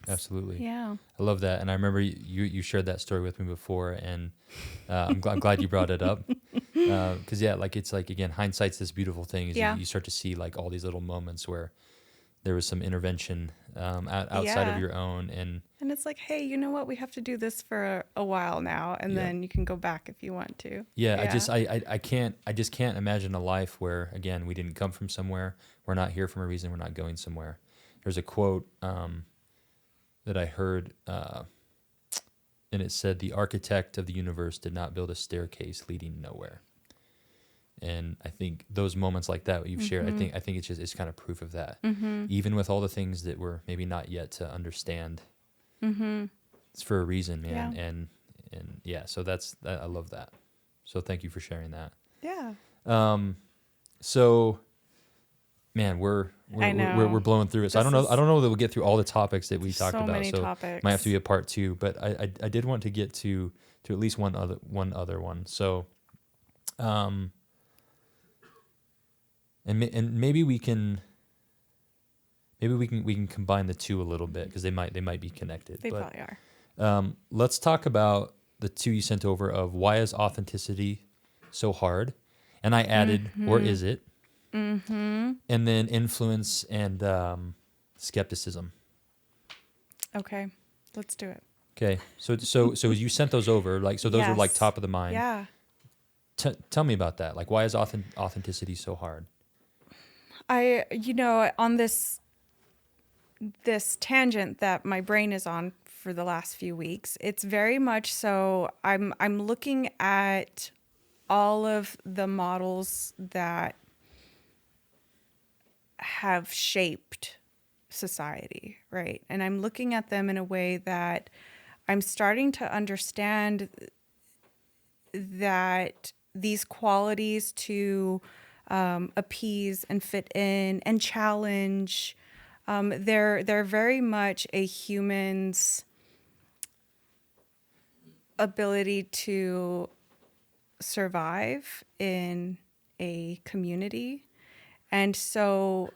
Speaker 1: Absolutely.
Speaker 2: Yeah.
Speaker 1: I love that. And I remember you shared that story with me before, and I'm glad you brought it up. Because, it's like, again, hindsight's this beautiful thing. Is you start to see like all these little moments where there was some intervention outside of your own. And
Speaker 2: it's like, hey, you know what? We have to do this for a while now, and then you can go back if you want to.
Speaker 1: Yeah. I just can't imagine a life where, again, we didn't come from somewhere. We're not here for a reason. We're not going somewhere. There's a quote that I heard, and it said, "The architect of the universe did not build a staircase leading nowhere." And I think those moments like that you've shared, I think it's kind of proof of that. Mm-hmm. Even with all the things that we're maybe not yet to understand, it's for a reason, man. Yeah. And so I love that. So thank you for sharing that.
Speaker 2: Yeah.
Speaker 1: So, man, we're blowing through it. So I don't know that we'll get through all the topics that we talked about. So topics. Might have to be a part 2. But I did want to get to at least one other one. So, and maybe we can combine the two a little bit because they might be connected.
Speaker 2: They probably are.
Speaker 1: Let's talk about the 2 you sent over of why is authenticity so hard, and I added or is it, and then influence and skepticism.
Speaker 2: Okay, let's do it.
Speaker 1: Okay, so you sent those over, like, so those were like top of the mind.
Speaker 2: Yeah.
Speaker 1: Tell me about that. Like, why is authenticity so hard?
Speaker 2: On this tangent that my brain is on for the last few weeks, it's very much so I'm looking at all of the models that have shaped society, right? And I'm looking at them in a way that I'm starting to understand that these qualities to appease and fit in and challenge, they're very much a human's ability to survive in a community. And so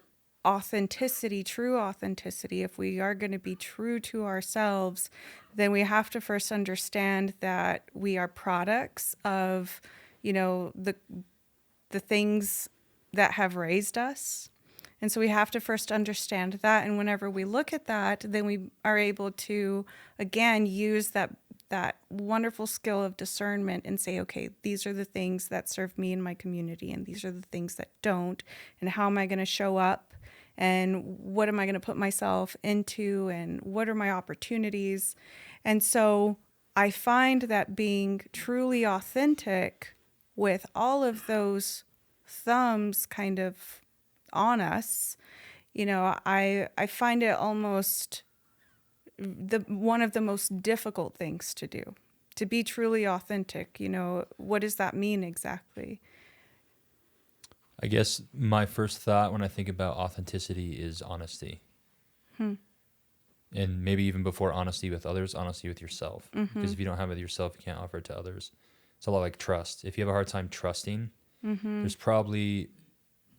Speaker 2: true authenticity, if we are going to be true to ourselves, then we have to first understand that we are products of the things that have raised us. And so we have to first understand that. And whenever we look at that, then we are able to, again, use that wonderful skill of discernment and say, okay, these are the things that serve me and my community, and these are the things that don't. And how am I going to show up? And what am I going to put myself into? And what are my opportunities? And so I find that being truly authentic with all of those thumbs kind of on us, I find it almost one of the most difficult things to do, to be truly authentic. What does that mean exactly?
Speaker 1: I guess my first thought when I think about authenticity is honesty. And maybe even before honesty with others, honesty with yourself. Because if you don't have it with yourself, you can't offer it to others. It's a lot like trust. If you have a hard time trusting, there's probably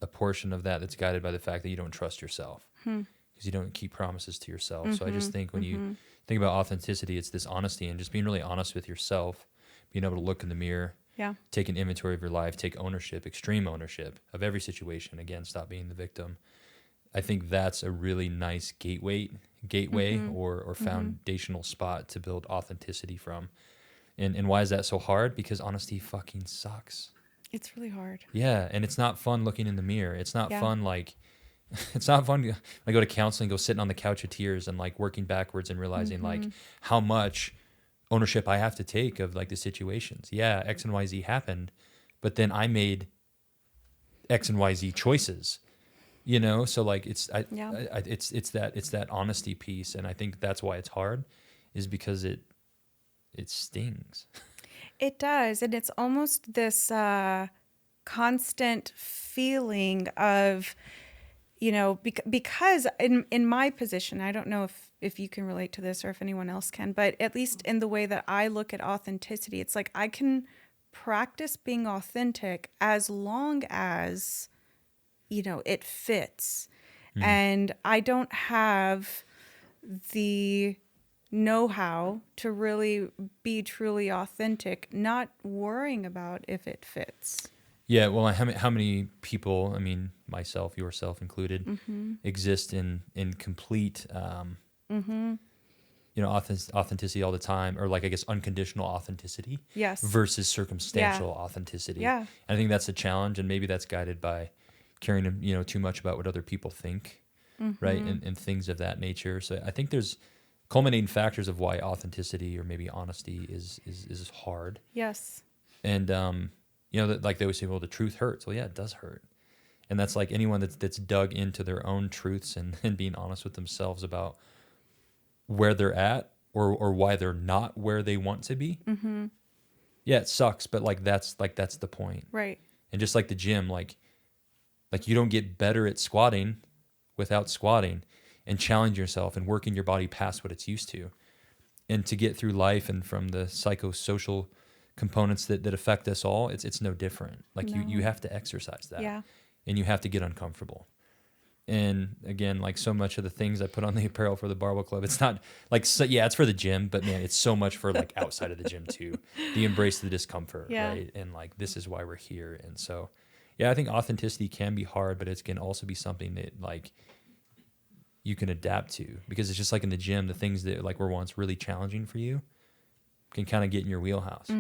Speaker 1: a portion of that that's guided by the fact that you don't trust yourself, because you don't keep promises to yourself. So I just think when you think about authenticity, it's this honesty and just being really honest with yourself, being able to look in the mirror, take an inventory of your life, take ownership, extreme ownership of every situation. Again, stop being the victim. I think that's a really nice gateway or foundational spot to build authenticity from. And why is that so hard? Because honesty fucking sucks.
Speaker 2: It's really hard.
Speaker 1: Yeah, and it's not fun looking in the mirror. It's not fun, like, it's not fun to go to counseling, go sitting on the couch of tears and like working backwards and realizing like how much ownership I have to take of like the situations. Yeah, X and Y, Z happened, but then I made X and Y, Z choices. So like it's that honesty piece, and I think that's why it's hard, is because it stings.
Speaker 2: It does, and it's almost this constant feeling of, because in my position, I don't know if you can relate to this or if anyone else can, but at least in the way that I look at authenticity, it's like I can practice being authentic as long as, it fits. And I don't have the know-how to really be truly authentic, not worrying about if it fits.
Speaker 1: Yeah, well, how many people, I mean, myself, yourself included, exist in complete, authenticity all the time, or like, I guess, unconditional authenticity versus circumstantial authenticity.
Speaker 2: Yeah.
Speaker 1: And I think that's a challenge, and maybe that's guided by caring, too much about what other people think, right, and things of that nature. So I think there's culminating factors of why authenticity or maybe honesty is hard.
Speaker 2: Yes.
Speaker 1: And like they always say, well, the truth hurts. Well, yeah, it does hurt. And that's like anyone that's dug into their own truths and being honest with themselves about where they're at or why they're not where they want to be. Yeah, it sucks, but that's the point.
Speaker 2: Right.
Speaker 1: And just like the gym, like you don't get better at squatting without squatting and challenge yourself and working your body past what it's used to. And to get through life and from the psychosocial components that affect us all, it's no different. Like you have to exercise that.
Speaker 2: Yeah.
Speaker 1: And you have to get uncomfortable. And again, like so much of the things I put on the apparel for the Barbell Club, it's not like, it's for the gym, but man, it's so much for like outside of the gym too. The embrace the discomfort, right? And like, this is why we're here. And so, yeah, I think authenticity can be hard, but it can also be something that like you can adapt to, because it's just like in the gym, the things that like were once really challenging for you can kind of get in your wheelhouse,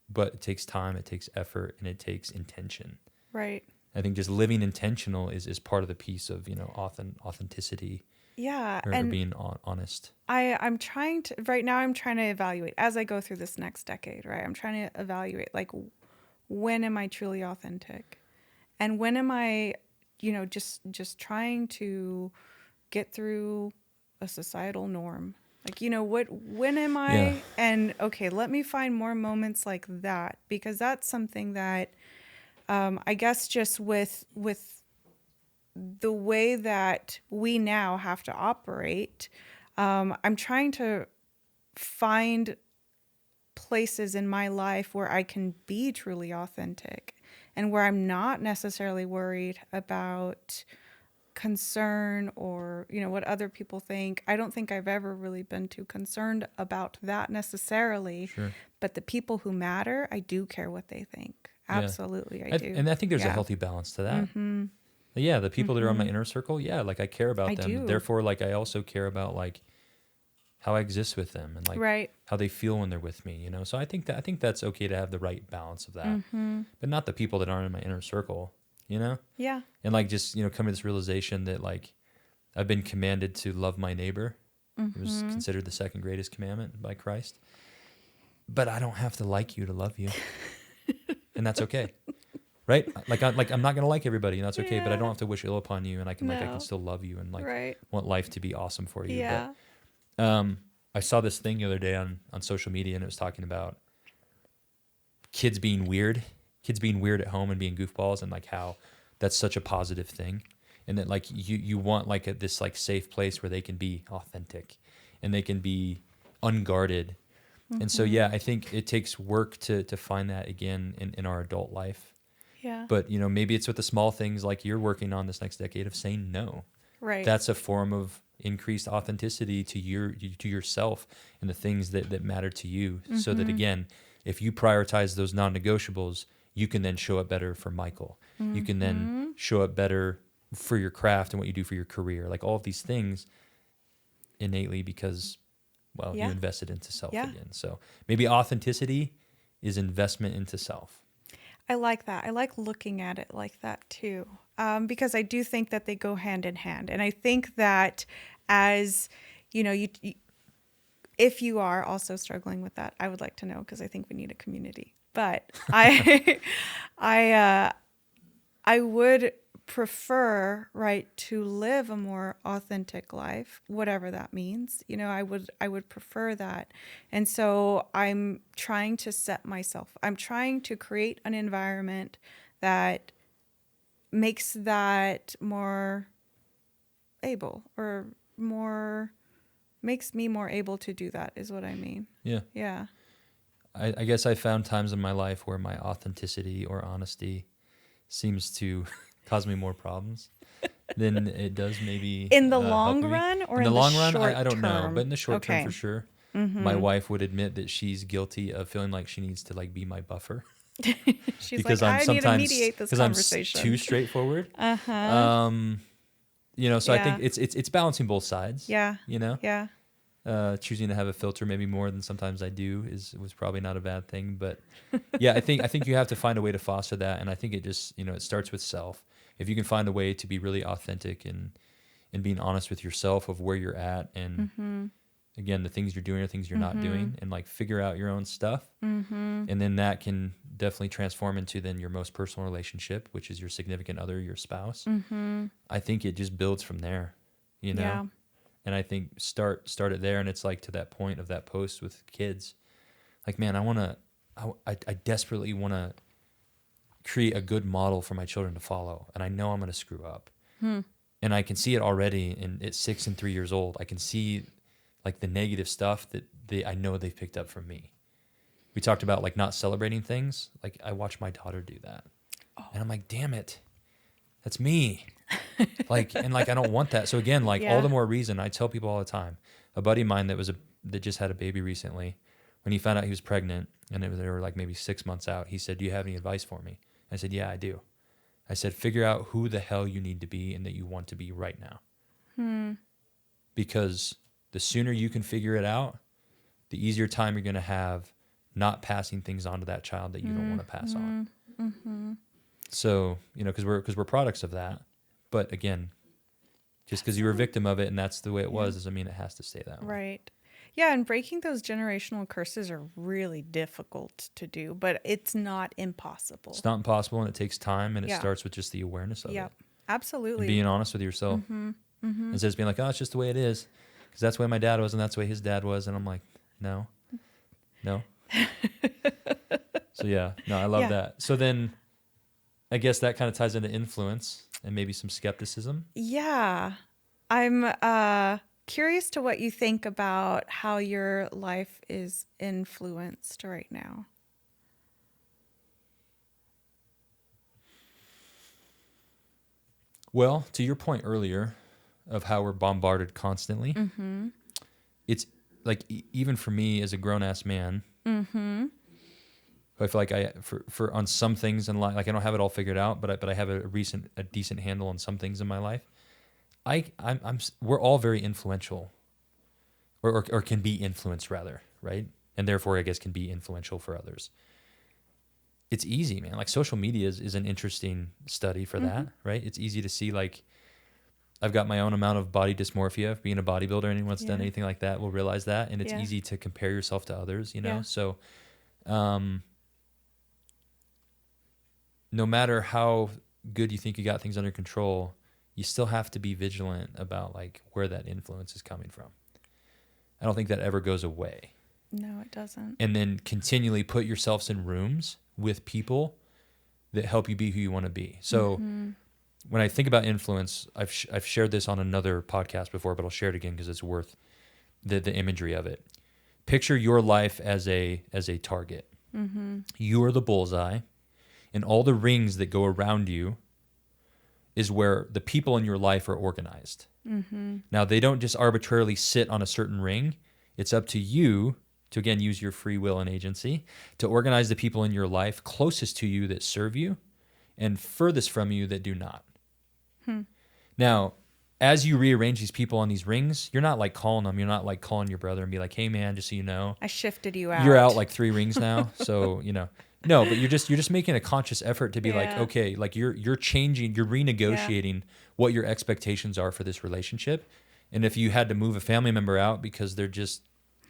Speaker 1: but it takes time, it takes effort, and it takes intention.
Speaker 2: Right.
Speaker 1: I think just living intentional is part of the piece of, authenticity.
Speaker 2: Yeah.
Speaker 1: Or being honest.
Speaker 2: I'm trying to evaluate as I go through this next decade, right? I'm trying to evaluate, like, when am I truly authentic? And when am I, just trying to get through a societal norm? Like, when am I?
Speaker 1: Yeah.
Speaker 2: And okay, let me find more moments like that, because that's something that, I guess just with the way that we now have to operate, I'm trying to find places in my life where I can be truly authentic and where I'm not necessarily worried about concern or, what other people think. I don't think I've ever really been too concerned about that necessarily.
Speaker 1: Sure.
Speaker 2: But the people who matter, I do care what they think.
Speaker 1: Yeah.
Speaker 2: Absolutely, I do.
Speaker 1: And I think there's a
Speaker 2: Yeah.
Speaker 1: healthy balance to that.
Speaker 2: Mm-hmm.
Speaker 1: Yeah, the people that are on my inner circle, yeah, like I care about
Speaker 2: I
Speaker 1: them.
Speaker 2: do.
Speaker 1: Therefore, like I also care about like how I exist with them and like
Speaker 2: Right.
Speaker 1: how they feel when they're with me, So I think that's okay to have the right balance of that.
Speaker 2: Mm-hmm.
Speaker 1: But not the people that aren't in my inner circle,
Speaker 2: Yeah.
Speaker 1: And like just, come to this realization that like I've been commanded to love my neighbor. It was
Speaker 2: Mm-hmm.
Speaker 1: considered the second greatest commandment by Christ. But I don't have to like you to love you. And that's okay. Right? I'm not gonna like everybody, and that's okay. But I don't have to wish ill upon you, and I can
Speaker 2: No.
Speaker 1: still love you and like
Speaker 2: Right.
Speaker 1: want life to be awesome for you.
Speaker 2: Yeah.
Speaker 1: But I saw this thing the other day on social media, and it was talking about kids being weird at home and being goofballs, and like how that's such a positive thing, and that like you want like this like safe place where they can be authentic, and they can be unguarded. And so yeah, I think it takes work to find that again in our adult life.
Speaker 2: Yeah.
Speaker 1: But, maybe it's with the small things like you're working on this next decade of saying no.
Speaker 2: Right.
Speaker 1: That's a form of increased authenticity to yourself and the things that matter to you. So that, again, if you prioritize those non-negotiables, you can then show up better for Michael. You can then show up better for your craft and what you do for your career. Like all of these things innately because, well, you invested into self again. So maybe authenticity is investment into self.
Speaker 2: I like that. I like looking at it like that too, because I do think that they go hand in hand. And I think that as, you if you are also struggling with that, I would like to know because I think we need a community. But I would prefer, right, to live a more authentic life, whatever that means. I would prefer that. And so I'm trying to create an environment that makes that more able makes me more able to do that is what I mean.
Speaker 1: Yeah.
Speaker 2: Yeah.
Speaker 1: I guess I found times in my life where my authenticity or honesty seems to cause me more problems than it does maybe
Speaker 2: in the
Speaker 1: help
Speaker 2: long
Speaker 1: me.
Speaker 2: run or
Speaker 1: in the long run
Speaker 2: short
Speaker 1: I don't know,
Speaker 2: term?
Speaker 1: but in the short term
Speaker 2: Okay.
Speaker 1: for sure. My wife would admit that she's guilty of feeling like she needs to like be my buffer
Speaker 2: She's
Speaker 1: because
Speaker 2: like,
Speaker 1: I'm
Speaker 2: I need to
Speaker 1: sometimes
Speaker 2: mediate this
Speaker 1: because I'm
Speaker 2: conversation.
Speaker 1: too straightforward.
Speaker 2: Uh-huh.
Speaker 1: So I think
Speaker 2: Yeah.
Speaker 1: it's balancing both sides.
Speaker 2: Yeah. Yeah.
Speaker 1: Choosing to have a filter maybe more than sometimes I do was probably not a bad thing, but yeah, I think you have to find a way to foster that, and I think it just it starts with self. If you can find a way to be really authentic and being honest with yourself of where you're at, and again the things you're doing or things you're not doing, and like figure out your own stuff, and then that can definitely transform into then your most personal relationship, which is your significant other, your spouse. I think it just builds from there,
Speaker 2: Yeah.
Speaker 1: And I think start it there. And it's like to that point of that post with kids, like, man, I desperately want to create a good model for my children to follow. And I know I'm going to screw up. And I can see it already. And at 6 and 3 years old, I can see like the negative stuff that I know they've picked up from me. We talked about like not celebrating things. Like I watch my daughter do that. And I'm like, damn it, that's me. I don't want that. So again, like all the more reason. I tell people all the time. A buddy of mine that just had a baby recently, when he found out he was pregnant and they were like maybe 6 months out, he said, "Do you have any advice for me?" I said, "Yeah, I do." I said, "Figure out who the hell you need to be and that you want to be right now." Because the sooner you can figure it out, the easier time you're going to have not passing things on to that child that you don't want to pass on. So, because we're products of that. But again, just because you were a victim of it and that's the way it was doesn't mean it has to stay that way.
Speaker 2: Right. Yeah, and breaking those generational curses are really difficult to do, but it's not impossible.
Speaker 1: It's not impossible, and it takes time, and it starts with just the awareness of it.
Speaker 2: Absolutely.
Speaker 1: And being honest with yourself. Instead of being like, oh, it's just the way it is. Because that's the way my dad was, and that's the way his dad was. And I'm like, no. So yeah, no, I love that. So then I guess that kind of ties into influence and maybe some skepticism.
Speaker 2: Yeah. I'm curious to what you think about how your life is influenced right now.
Speaker 1: Well, to your point earlier of how we're bombarded constantly, it's like even for me as a grown ass man, I feel like for on some things in life, like I don't have it all figured out, but I have a decent handle on some things in my life. We're all very influential, or can be influenced rather, right? And therefore, I guess can be influential for others. It's easy, man. Like social media is an interesting study for that, right? It's easy to see like I've got my own amount of body dysmorphia. Being a bodybuilder, anyone that's done anything like that will realize that, and it's easy to compare yourself to others, you know.
Speaker 2: Yeah.
Speaker 1: So, no matter how good you think you got things under control, you still have to be vigilant about like where that influence is coming from. I don't think that ever goes away.
Speaker 2: No, it doesn't.
Speaker 1: And then continually put yourselves in rooms with people that help you be who you want to be. So when I think about influence, I've shared this on another podcast before, but I'll share it again because it's worth the imagery of it. Picture your life as a target. You are the bullseye, and all the rings that go around you is where the people in your life are organized. Now, they don't just arbitrarily sit on a certain ring. It's up to you to, again, use your free will and agency to organize the people in your life closest to you that serve you and furthest from you that do not. Now, as you rearrange these people on these rings, you're not like calling them. You're not like calling your brother and be like, hey, man, just so you know.
Speaker 2: I shifted you out.
Speaker 1: You're out like 3 rings now. So, you know. No, but you're just making a conscious effort to be like, okay, like you're changing, you're renegotiating what your expectations are for this relationship. And if you had to move a family member out because they're just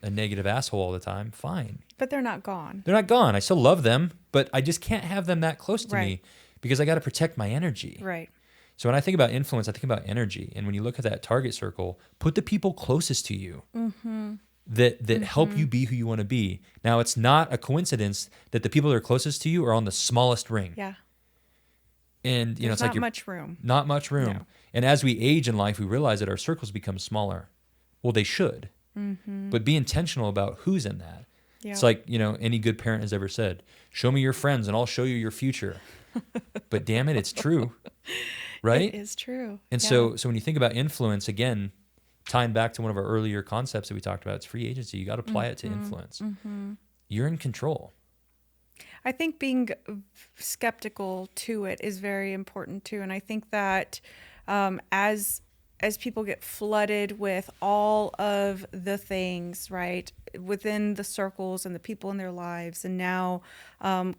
Speaker 1: a negative asshole all the time, fine.
Speaker 2: But they're not gone.
Speaker 1: They're not gone. I still love them, but I just can't have them that close to me
Speaker 2: Right.
Speaker 1: because I got to protect my energy.
Speaker 2: Right.
Speaker 1: So when I think about influence, I think about energy. And when you look at that target circle, put the people closest to you that help you be who you want to be. Now, it's not a coincidence that the people that are closest to you are on the smallest ring.
Speaker 2: Yeah.
Speaker 1: And, you know,
Speaker 2: There's
Speaker 1: it's like
Speaker 2: not much room.
Speaker 1: Not much room.
Speaker 2: No.
Speaker 1: And as we age in life, we realize that our circles become smaller. Well, they should. But be intentional about who's in that.
Speaker 2: Yeah.
Speaker 1: It's like, you know, any good parent has ever said, show me your friends and I'll show you your future. But damn it, it's true. Right?
Speaker 2: It is true.
Speaker 1: And so when you think about influence, again, tying back to one of our earlier concepts that we talked about, it's free agency. You got to apply it to influence. You're in control.
Speaker 2: I think being skeptical to it is very important too. And I think that as people get flooded with all of the things, right, within the circles and the people in their lives, and now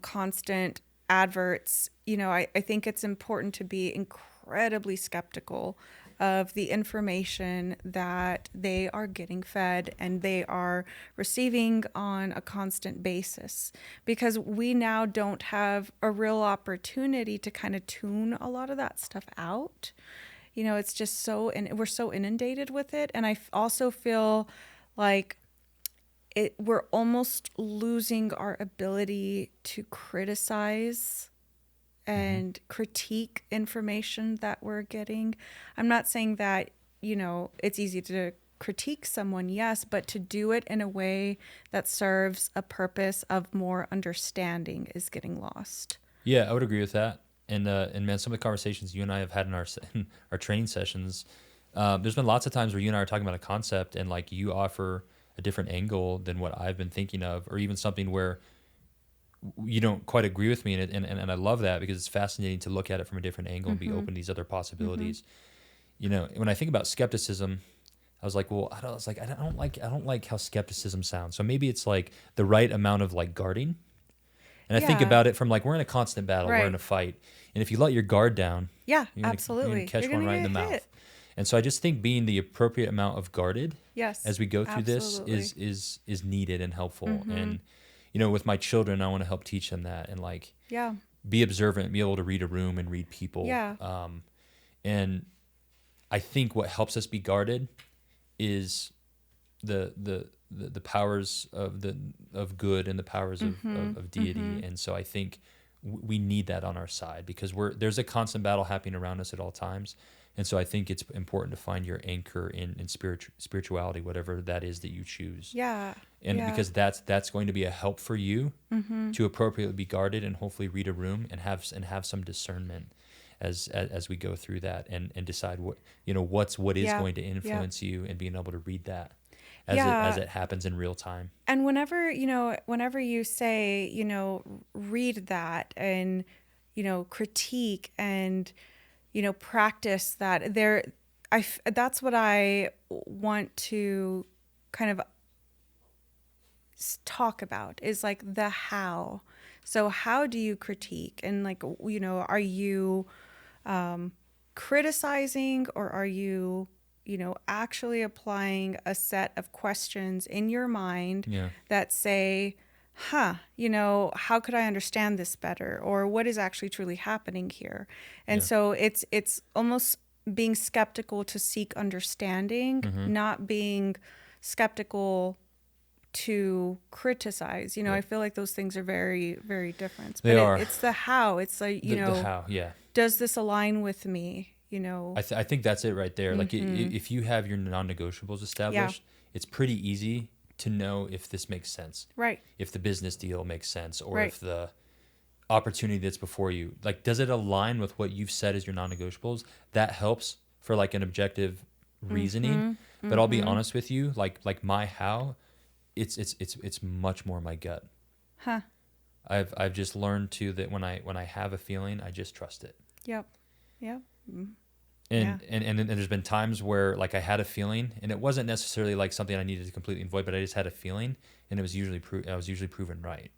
Speaker 2: constant adverts, you know, I think it's important to be incredibly skeptical of the information that they are getting fed and they are receiving on a constant basis, because we now don't have a real opportunity to kind of tune a lot of that stuff out. You know, it's just we're so inundated with it. And I also feel like we're almost losing our ability to criticize and critique information that we're getting. I'm not saying that, you know, it's easy to critique someone, yes, but to do it in a way that serves a purpose of more understanding is getting lost.
Speaker 1: Yeah, I would agree with that. And man, some of the conversations you and I have had in our training sessions, there's been lots of times where you and I are talking about a concept and like you offer a different angle than what I've been thinking of, or even something where you don't quite agree with me. And I love that because it's fascinating to look at it from a different angle and be open to these other possibilities. You know, when I think about skepticism, I was like, well, I don't like how skepticism sounds. So maybe it's like the right amount of like guarding. And I think about it from like, we're in a constant battle, we're in a fight. And if you let your guard down, you're gonna catch one right in the mouth. And so I just think being the appropriate amount of guarded as we go through this is needed and helpful. And, you know, with my children, I want to help teach them that and like be observant, be able to read a room and read people. And I think what helps us be guarded is the powers of good and the powers of deity. And so I think we need that on our side because there's a constant battle happening around us at all times. And so I think it's important to find your anchor in spirituality, whatever that is that you choose. Because that's going to be a help for you to appropriately be guarded and hopefully read a room and have some discernment. as we go through that and decide what what is
Speaker 2: Yeah.
Speaker 1: going to
Speaker 2: Yeah.
Speaker 1: influence you, and being able to read that
Speaker 2: Yeah.
Speaker 1: as it happens in real time.
Speaker 2: And whenever, whenever you say, read that and, critique and, practice that, that's what I want to kind of talk about, is like the how. So how do you critique? And like, are you criticizing, or are you, actually applying a set of questions in your mind
Speaker 1: Yeah.
Speaker 2: that say, how could I understand this better? Or what is actually truly happening here? And
Speaker 1: Yeah.
Speaker 2: so it's almost being skeptical to seek understanding,
Speaker 1: Mm-hmm.
Speaker 2: not being skeptical to criticize. I feel like those things are very, very different.
Speaker 1: They
Speaker 2: But
Speaker 1: are.
Speaker 2: It's the how. It's like,
Speaker 1: The how, yeah.
Speaker 2: does this align with me?
Speaker 1: I think that's it right there. Like if you have your non-negotiables established, it's pretty easy to know if this makes sense.
Speaker 2: Right.
Speaker 1: If the business deal makes sense, or
Speaker 2: Right.
Speaker 1: if the opportunity that's before you, like, does it align with what you've said as your non-negotiables? That helps for like an objective reasoning. But I'll be honest with you, like my how, it's much more my gut.
Speaker 2: Huh.
Speaker 1: I've just learned to that when I have a feeling, I just trust it.
Speaker 2: Yep. Yep.
Speaker 1: And there's been times where like I had a feeling, and it wasn't necessarily like something I needed to completely avoid, but I just had a feeling, and it was usually I was usually proven right.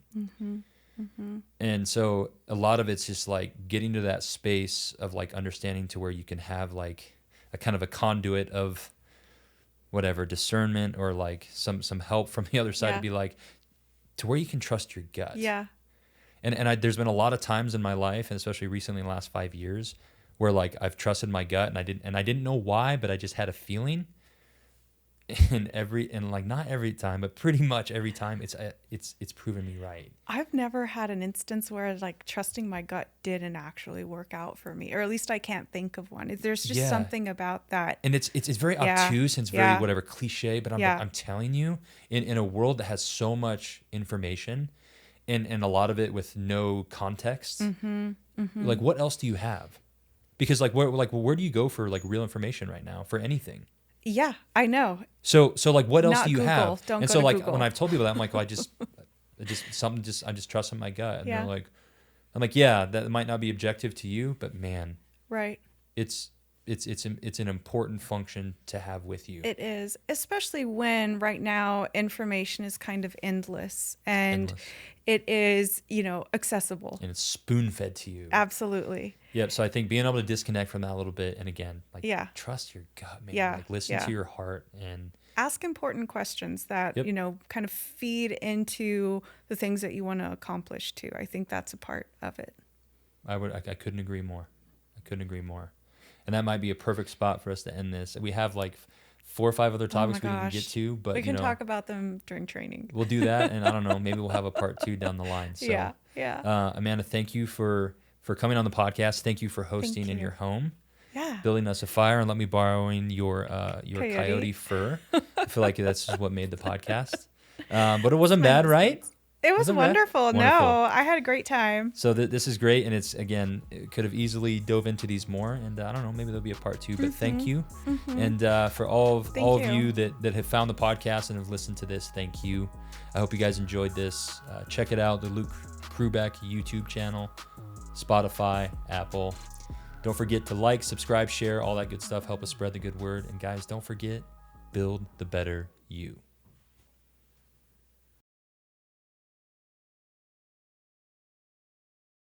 Speaker 1: And so a lot of it's just like getting to that space of like understanding to where you can have like a kind of a conduit of whatever discernment, or like some help from the other side to be like, to where you can trust your gut.
Speaker 2: Yeah.
Speaker 1: And there's been a lot of times in my life, and especially recently in the last 5 years, where like I've trusted my gut, and I didn't know why, but I just had a feeling. And like not every time, but pretty much every time, it's proven me right.
Speaker 2: I've never had an instance where like trusting my gut didn't actually work out for me, or at least I can't think of one. There's just something about that.
Speaker 1: And it's very obtuse, and it's very whatever cliche, but I'm telling you, in a world that has so much information, and a lot of it with no context, like what else do you have? Because where do you go for like real information right now for anything?
Speaker 2: Yeah, I know.
Speaker 1: So like what else
Speaker 2: Not
Speaker 1: do you
Speaker 2: Google.
Speaker 1: have?
Speaker 2: Don't
Speaker 1: and
Speaker 2: go
Speaker 1: so
Speaker 2: to
Speaker 1: like
Speaker 2: Google.
Speaker 1: when I've told people that, I'm like, well, I'm just trusting my gut. And
Speaker 2: Yeah.
Speaker 1: they're like, I'm like, yeah, that might not be objective to you, but man,
Speaker 2: Right.
Speaker 1: it's an important function to have with you.
Speaker 2: It is, especially when right now information is kind of endless, and it is, accessible.
Speaker 1: And it's spoon fed to you.
Speaker 2: Absolutely.
Speaker 1: Yep. So I think being able to disconnect from that a little bit, and again, like trust your gut, man.
Speaker 2: Yeah.
Speaker 1: Like listen to your heart, and
Speaker 2: ask important questions that, kind of feed into the things that you want to accomplish too. I think that's a part of it.
Speaker 1: I couldn't agree more. And that might be a perfect spot for us to end this. We have like 4 or 5 other topics we didn't get to, but
Speaker 2: we can talk about them during training.
Speaker 1: We'll do that, and I don't know, maybe we'll have a part 2 down the line. So, Amanda, thank you for coming on the podcast. Thank you for hosting in your home.
Speaker 2: Yeah.
Speaker 1: Building us a fire, and let me borrowing your coyote fur. I feel like that's just what made the podcast. But it wasn't bad, right?
Speaker 2: It was wonderful. No, I had a great time.
Speaker 1: So this is great, and it's, again, it could have easily dove into these more, and I don't know, maybe there'll be a part 2, but thank you. And for all of you that have found the podcast and have listened to this, thank you. I hope you guys enjoyed this. Check it out, the Luke Krubeck YouTube channel, Spotify, Apple. Don't forget to like, subscribe, share, all that good stuff. Help us spread the good word. And guys, don't forget, build the better you.